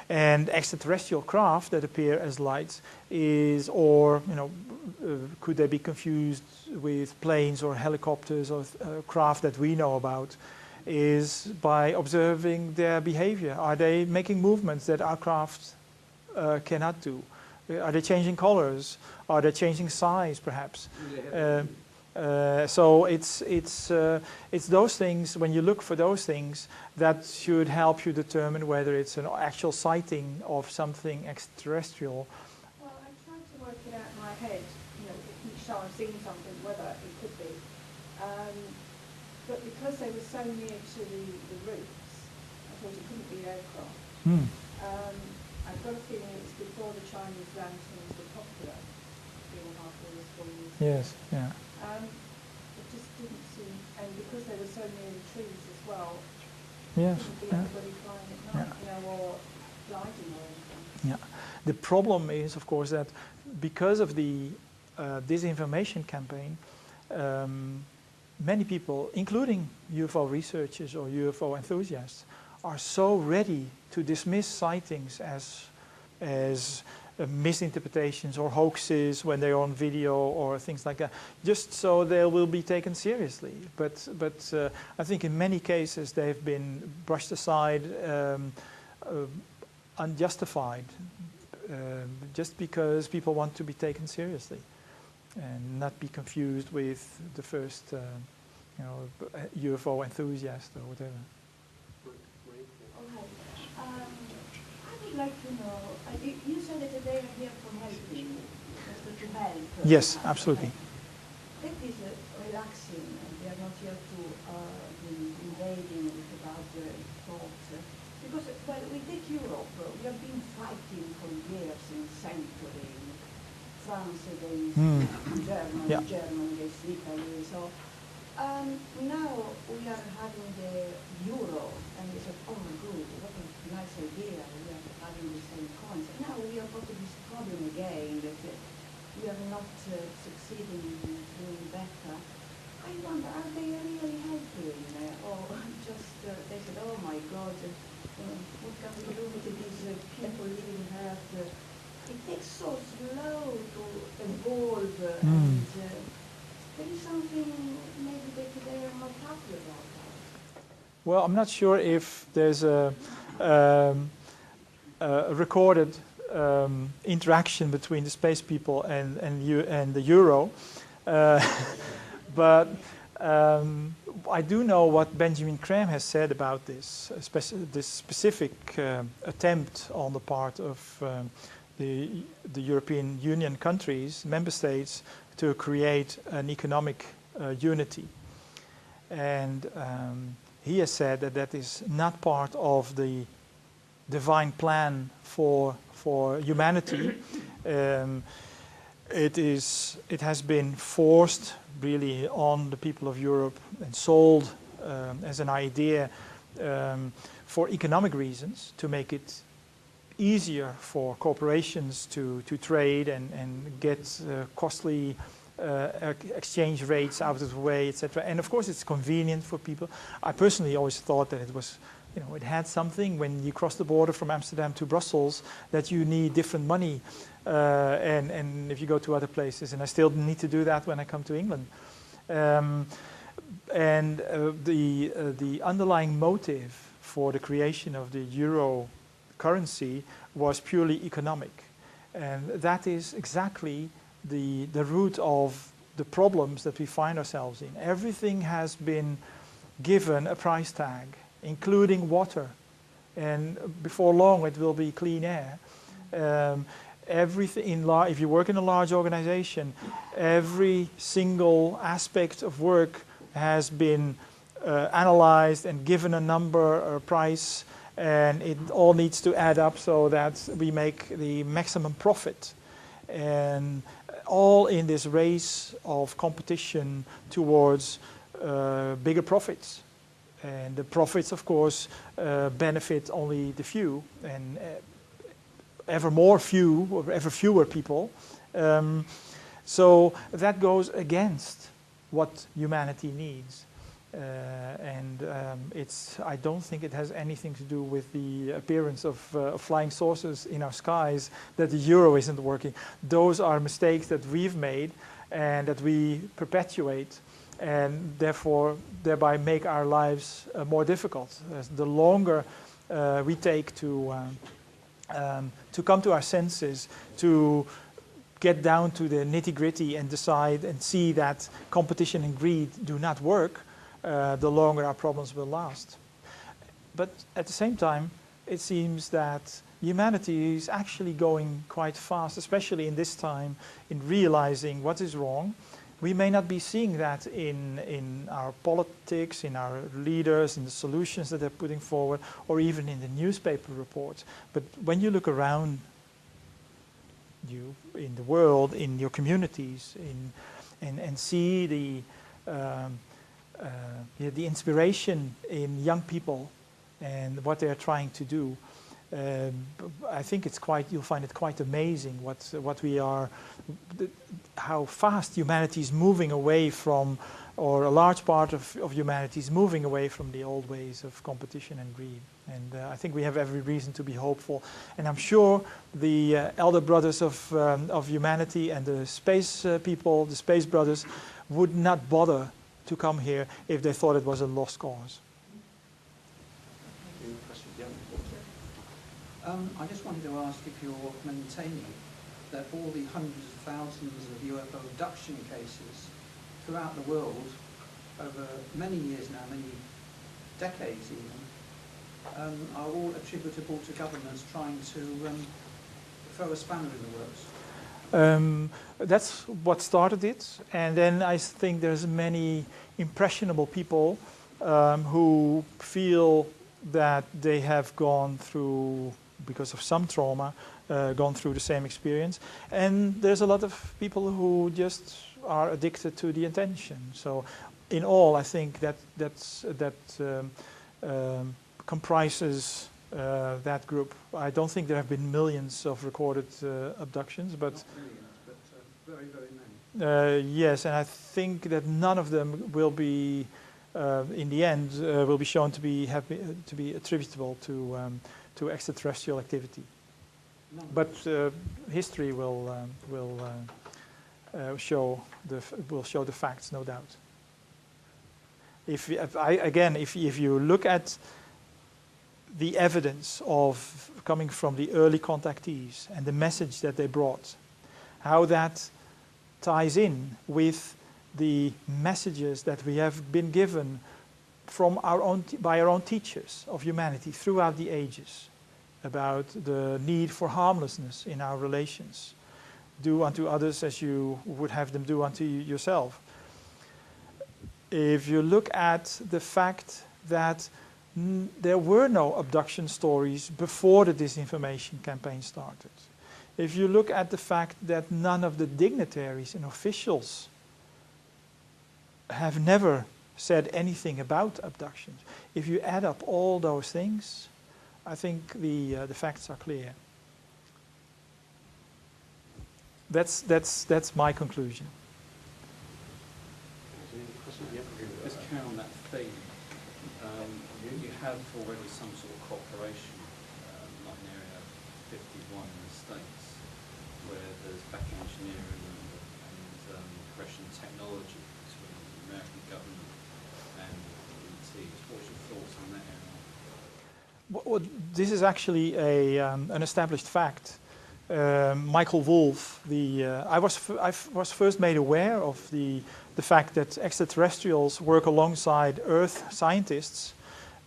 And extraterrestrial craft that appear as lights could they be confused with planes or helicopters or craft that we know about, is by observing their behavior. Are they making movements that our craft cannot do? Are they changing colors? Are they changing size, perhaps? So it's those things. When you look for those things, that should help you determine whether it's an actual sighting of something extraterrestrial. Well, I tried to work it out in my head, each time I've seen something, whether it could be. But because they were so near to the roofs, I thought it couldn't be aircraft. I've got a feeling it was before the Chinese lanterns were popular, 3.5 years, 4 years ago. Yes, yeah. It just didn't seem, and because they were so near the trees as well, Yes. couldn't be anybody flying at night, or gliding or anything. Yeah. The problem is, of course, that because of the disinformation campaign, many people, including UFO researchers or UFO enthusiasts, are so ready to dismiss sightings as misinterpretations or hoaxes when they're on video or things like that, just so they will be taken seriously. But I think in many cases they've been brushed aside, unjustified, just because people want to be taken seriously and not be confused with the first UFO enthusiast or whatever. I would like to know, you said that they are here for helping, to help. Yes, absolutely. That is relaxing, and they are not here to be invading about the thoughts. Because, we take Europe, we have been fighting for years and centuries. France against Germany, Yeah. Germany against Italy. So now we are having the euro, and we said, oh good, what a nice idea, we are having the same coins. And now we have got this problem again, that we are not succeeding in doing better. I wonder, are they really helping? Or just, they said, oh my God, what can we do with these people living on Earth? It takes so slow to evolve, and there is something maybe they are not happy about that. Well, I'm not sure if there's a recorded interaction between the space people and the euro, but I do know what Benjamin Graham has said about this specific attempt on the part of the European Union countries, member states, to create an economic unity. And he has said that that is not part of the divine plan for humanity. It has been forced really on the people of Europe and sold as an idea for economic reasons, to make it easier for corporations to trade and get costly exchange rates out of the way, etc. And of course it's convenient for people. I personally always thought that it was, it had something when you cross the border from Amsterdam to Brussels, that you need different money, and if you go to other places, and I still need to do that when I come to England. The underlying motive for the creation of the euro currency was purely economic, and that is exactly the root of the problems that we find ourselves in. Everything has been given a price tag, including water, and before long it will be clean air. Everything if you work in a large organization, every single aspect of work has been analyzed and given a number or price, and it all needs to add up so that we make the maximum profit. And all in this race of competition towards bigger profits. And the profits, of course, benefit only the few, and ever fewer people. So that goes against what humanity needs. I don't think it has anything to do with the appearance of flying saucers in our skies that the euro isn't working. Those are mistakes that we've made and that we perpetuate, and thereby make our lives more difficult. As the longer we take to come to our senses, to get down to the nitty-gritty and decide and see that competition and greed do not work, the longer our problems will last. But at the same time, it seems that humanity is actually going quite fast, especially in this time, in realizing what is wrong. We may not be seeing that in our politics, in our leaders, in the solutions that they're putting forward, or even in the newspaper reports. But when you look around you, in the world, in your communities, and see the inspiration in young people and what they're trying to do, I think you'll find it quite amazing how fast humanity is moving away from, or a large part of humanity is moving away from the old ways of competition and greed. And I think we have every reason to be hopeful. And I'm sure the elder brothers of humanity and the space people, the space brothers, would not bother to come here if they thought it was a lost cause. I just wanted to ask if you're maintaining that all the hundreds of thousands of UFO abduction cases throughout the world over many years now, many decades even, are all attributable to governments trying to throw a spanner in the works. That's what started it, and then I think there's many impressionable people who feel that they have gone through, because of some trauma, gone through the same experience. And there's a lot of people who just are addicted to the attention. So in all, I think that comprises that group. I don't think there have been millions of recorded abductions, but... Not millions, but very, very many. Yes, and I think that none of them will be, in the end, will be shown to be attributable to extraterrestrial activity. No. But history will show the facts, no doubt. If you look at the evidence of coming from the early contactees and the message that they brought, how that ties in with the messages that we have been given from by our own teachers of humanity throughout the ages about the need for harmlessness in our relations. Do unto others as you would have them do unto yourself. If you look at the fact that there were no abduction stories before the disinformation campaign started, if you look at the fact that none of the dignitaries and officials have never said anything about abductions, if you add up all those things, I think the facts are clear. That's my conclusion. Just carry on that theme. You have already some sort of cooperation, like in Area 51 in the States, where there's back engineering and progression technology between the American government and ETs. What's your thoughts on that area? Well, this is actually an established fact. Michael Wolff, I was first made aware of the fact that extraterrestrials work alongside Earth scientists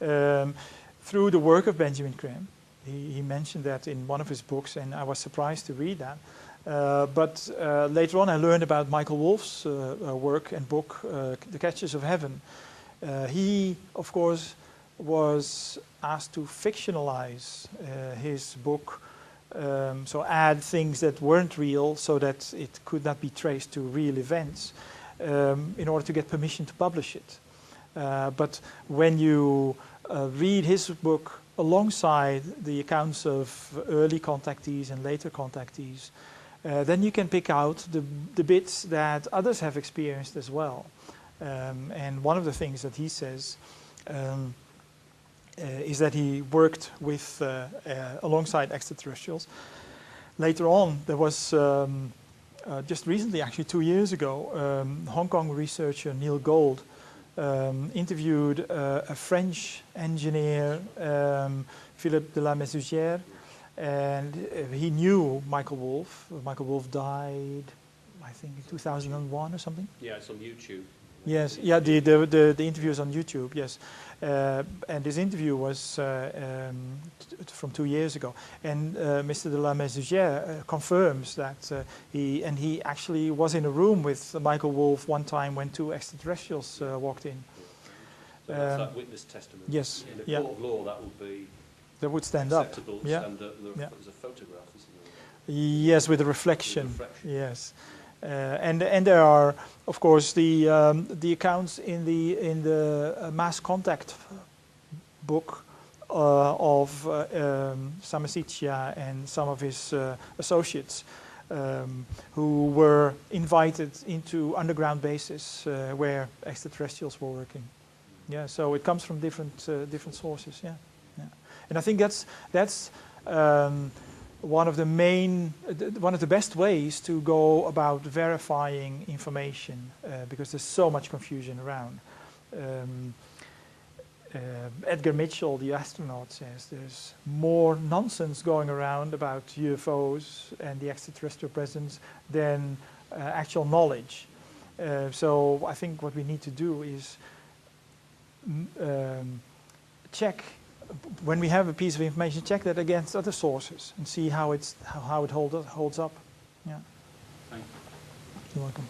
through the work of Benjamin Graham. He mentioned that in one of his books, and I was surprised to read that. But later on, I learned about Michael Wolff's work and book, The Catches of Heaven. He, of course, was asked to fictionalize his book, so add things that weren't real so that it could not be traced to real events, in order to get permission to publish it. But when you read his book alongside the accounts of early contactees and later contactees, then you can pick out the bits that others have experienced as well. And one of the things that he says is that he worked with alongside extraterrestrials. Later on, there was just recently, actually 2 years ago, Hong Kong researcher Neil Gold interviewed a French engineer, Philippe de la Messugère, and he knew Michael Wolff. Michael Wolff died, I think, in 2001 or something. Yeah, it's on YouTube. Yes, yeah, the interview is on YouTube, yes. And this interview was from 2 years ago. And Mr. de la Messugère confirms that he actually was in a room with Michael Wolff one time when 2 extraterrestrials walked in. So that's like witness testimony. Yes, In a yeah. court of law, that would be That would stand up. acceptable. Yeah. And Yeah. there's a photograph, isn't there? Yes, with a reflection. With reflection. Yes, and there are, of course, the accounts in the mass contact book of Samasitia and some of his associates, who were invited into underground bases where extraterrestrials were working. Yeah, so it comes from different sources. Yeah, yeah, and I think that's one of the best ways to go about verifying information, because there's so much confusion around. Edgar Mitchell, the astronaut, says there's more nonsense going around about UFOs and the extraterrestrial presence than actual knowledge. So I think what we need to do is check, when we have a piece of information, check that against other sources and see how it holds up. Yeah. Thank you. You're welcome.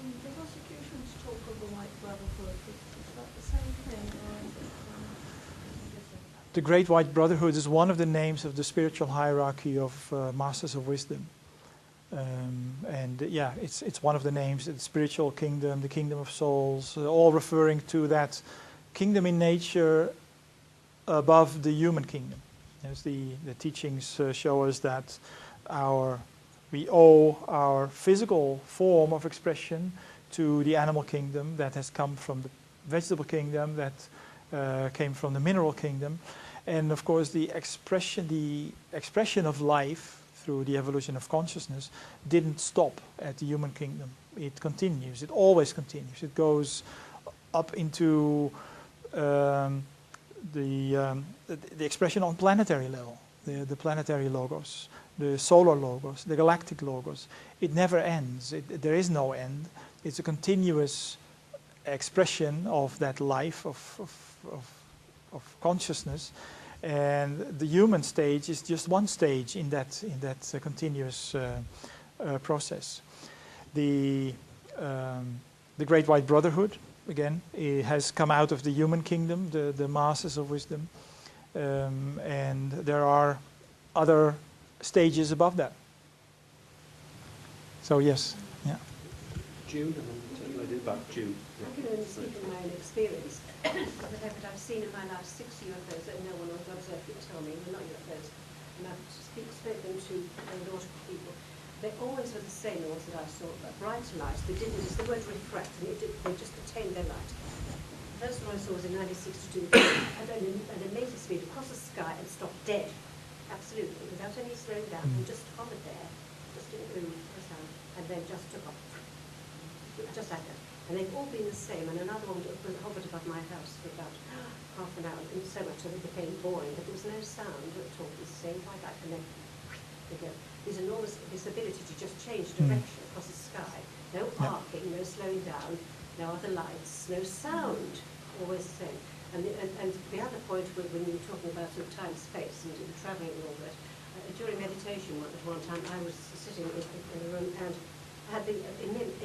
The prosecution's talk of the White Brotherhood, is that the same thing, or is it different? The Great White Brotherhood is one of the names of the spiritual hierarchy of Masters of Wisdom. And yeah, it's one of the names, the spiritual kingdom, the kingdom of souls, all referring to that kingdom in nature above the human kingdom. As the teachings show us that we owe our physical form of expression to the animal kingdom that has come from the vegetable kingdom, that came from the mineral kingdom, and of course the expression of life through the evolution of consciousness didn't stop at the human kingdom. It continues. It always continues. It goes up into the expression on planetary level, the planetary logos, the solar logos, the galactic logos. It never ends. There is no end. It's a continuous expression of that life of consciousness. And the human stage is just one stage in that continuous process. The Great White Brotherhood, again, it has come out of the human kingdom, the Masters of Wisdom, and there are other stages above that. So yes, yeah. June, and then I did back June. I can only speak from my own experience, but I've seen in my life 6 UFOs that no one on God's earth could tell me were not UFOs. And I've spoken to a lot of people. They always were the same, the ones that I saw, brighter lights. They didn't use the word refract, and they just attained their light. The first one I saw was in 1962, and then at a laser speed across the sky and stopped dead. Absolutely, without any slowing down, and just hovered there, just didn't move for a sound, and then just took off. Just like that. And they've all been the same, and another one hovered above my house for about half an hour, and so much that it became boring, but there was no sound at all. It was the same like that, and then they go. This ability to just change direction across the sky. No arcing, no slowing down, no other lights, no sound, always the same. And the other point, when you were talking about sort of time, space, and travelling and all that, during meditation at one time, I was sitting in a room, and I had the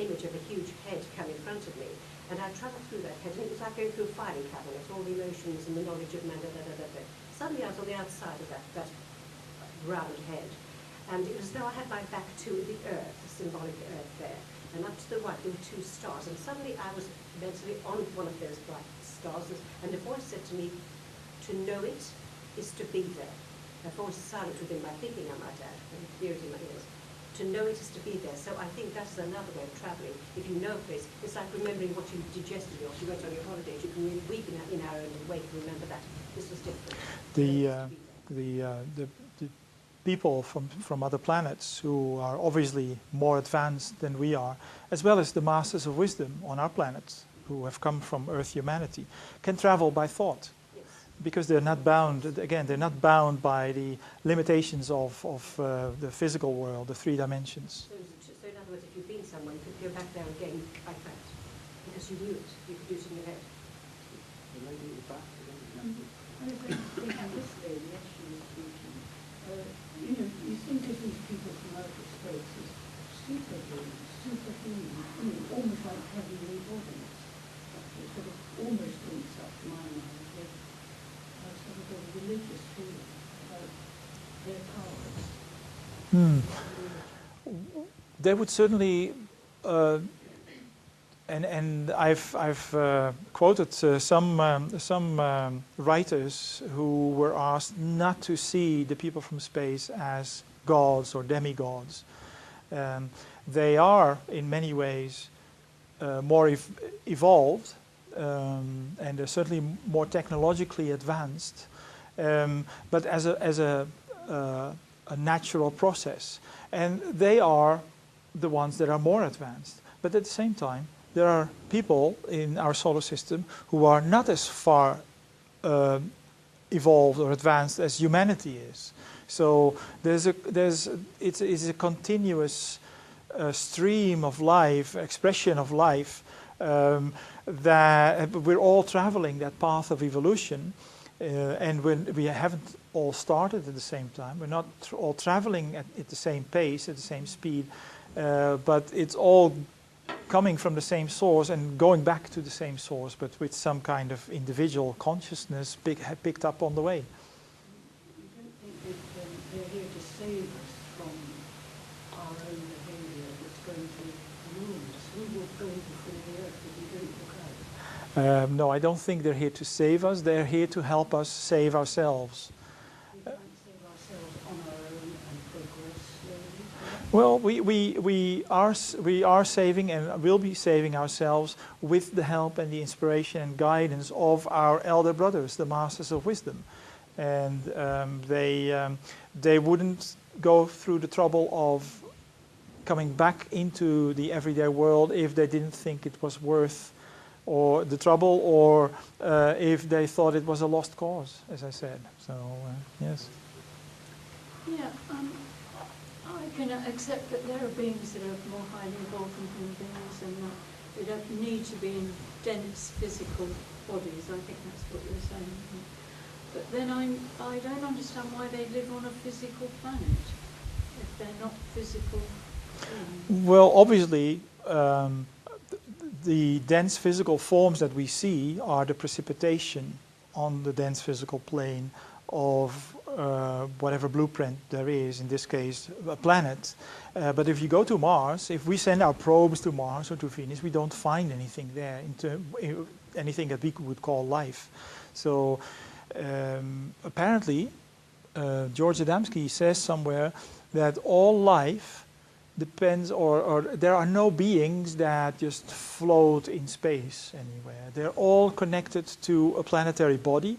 image of a huge head come in front of me, and I travelled through that head, and it was like going through a filing cabinet, all the emotions and the knowledge of man, da, da, da, da, da. Suddenly I was on the outside of that round head, and it was as though I had my back to the earth, the symbolic earth there, and up to the right there were two stars, and suddenly I was mentally on one of those bright stars, and the voice said to me, to know it is to be there. A voice silent within my thinking, I might add, and hear it in my ears. To know it is to be there. So I think that's another way of travelling. If you know a place, it's like remembering what you did yesterday, or if you went on your holidays, you can weep in our own way to remember that. This was different. The people from other planets who are obviously more advanced than we are, as well as the masters of wisdom on our planets who have come from Earth humanity, can travel by thought. Because they're not bound, again, they're not bound by the limitations of the physical world, the 3 dimensions. So in other words, if you've been somewhere, you could go back there again like that, because you knew it, you could do it in your head. The lady at the back, I was thinking this lady, as she was speaking, you think of these people from outer space as superhuman, almost like heavenly bodies. It sort of almost links up to my mind with sort of a religious feeling about their powers. They would certainly, and I've quoted some writers who were asked not to see the people from space as gods or demigods. They are in many ways more evolved. And they're certainly more technologically advanced, but as a natural process. And they are the ones that are more advanced. But at the same time, there are people in our solar system who are not as far evolved or advanced as humanity is. So it's a continuous stream of life, expression of life, that we're all traveling that path of evolution, and we haven't all started at the same time. We're not all traveling at the same pace, at the same speed, but it's all coming from the same source and going back to the same source, but with some kind of individual consciousness picked up on the way. You don't think that they're here to save us from our own behaviour that's going to ruin us? We will go before the earth if we don't look out. No, I don't think they're here to save us. They're here to help us save ourselves. We can't save ourselves on our own and progress slowly. Well, we are saving and will be saving ourselves with the help and the inspiration and guidance of our elder brothers, the masters of wisdom, and they wouldn't go through the trouble of coming back into the everyday world if they didn't think it was worth or the trouble, or if they thought it was a lost cause, as I said. So yes. Yeah. I can accept that there are beings that are more highly evolved than human beings and that they don't need to be in dense physical bodies. I think that's what you're saying. But then I don't understand why they live on a physical planet if they're not physical beings. Well, obviously, the dense physical forms that we see are the precipitation on the dense physical plane of whatever blueprint there is, in this case a planet. But if you go to Mars, if we send our probes to Mars or to Venus, we don't find anything there, anything that we would call life. So apparently George Adamski says somewhere that all life depends, or there are no beings that just float in space anywhere. They're all connected to a planetary body,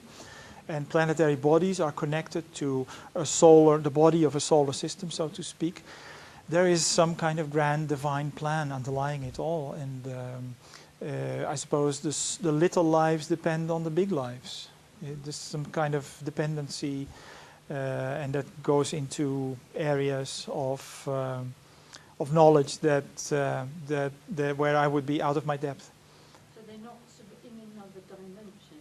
and planetary bodies are connected to the body of a solar system, so to speak. There is some kind of grand divine plan underlying it all, and I suppose the little lives depend on the big lives. There's some kind of dependency, and that goes into areas of knowledge that where I would be out of my depth. So they're not sort of in another dimension?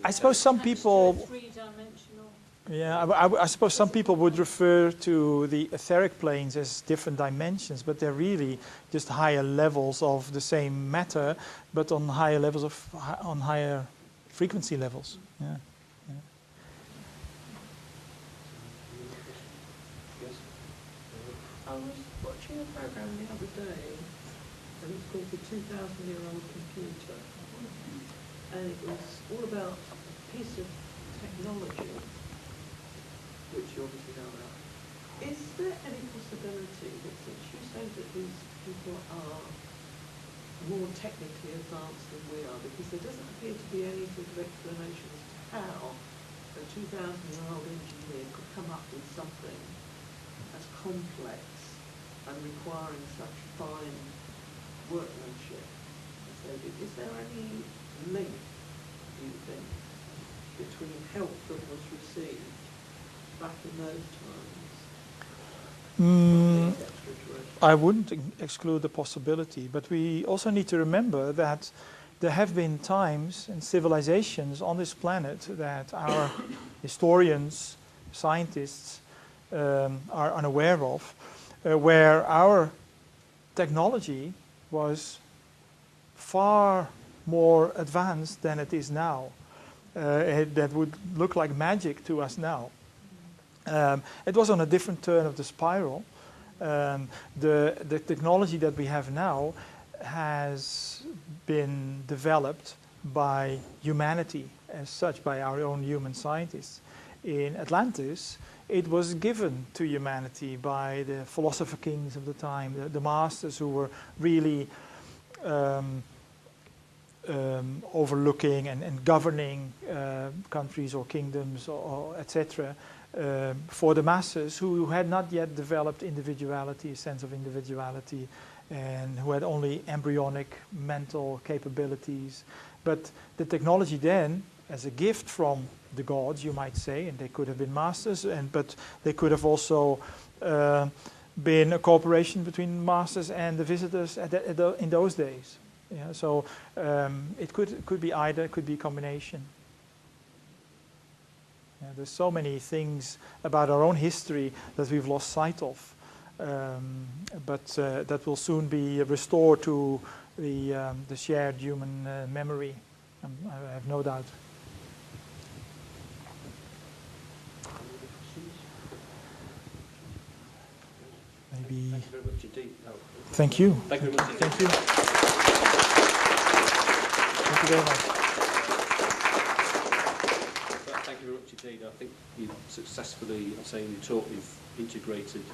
I suppose some people... Three-dimensional Yeah, I suppose some people would refer to the etheric planes as different dimensions, but they're really just higher levels of the same matter, but on higher levels on higher frequency levels. Yeah. I was watching a program the other day, and it's called The 2,000-Year-Old Computer, and it was all about a piece of technology, which you obviously know about. Is there any possibility that, since you say that these people are more technically advanced than we are, because there doesn't appear to be any sort of explanation as to how a 2,000-year-old engineer could come up with something as complex and requiring such fine workmanship as they did. Is there any link, do you think, between help that was received back in those times? I wouldn't exclude the possibility, but we also need to remember that there have been times and civilizations on this planet that our historians, scientists are unaware of, where our technology was far more advanced than it is now. That would look like magic to us now. It was on a different turn of the spiral. The technology that we have now has been developed by humanity as such, by our own human scientists. In Atlantis, it was given to humanity by the philosopher kings of the time, the masters who were really overlooking and governing countries or kingdoms or etc. For the masses who had not yet developed individuality, a sense of individuality, and who had only embryonic mental capabilities. But the technology then, as a gift from the gods, you might say, and they could have been masters, but they could have also been a cooperation between masters and the visitors in those days. Yeah, so it could be either, it could be a combination. Yeah, there's so many things about our own history that we've lost sight of, but that will soon be restored to the shared human memory. I have no doubt. Maybe. Thank you very much indeed. Thank you. Thank you very much indeed. Thank you. Thank you very much. Thank you very much indeed. I think you successfully, I'm saying you taught, you've integrated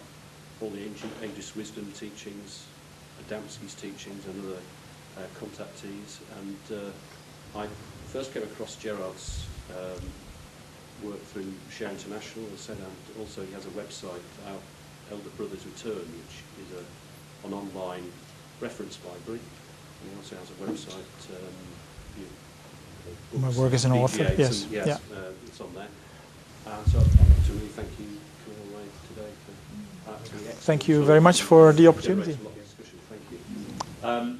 all the ancient ageless wisdom teachings, Adamski's teachings and other contactees. And I first came across Gerard's work through Share International, as I said, and also he has a website, Our Elder Brothers Return, which is an online reference library. And he also has a website. My work as an author, yes. And, yes, yeah. It's on there. So I'd like to really thank you coming all the way today. For, Thank you very much for the opportunity. Thank you.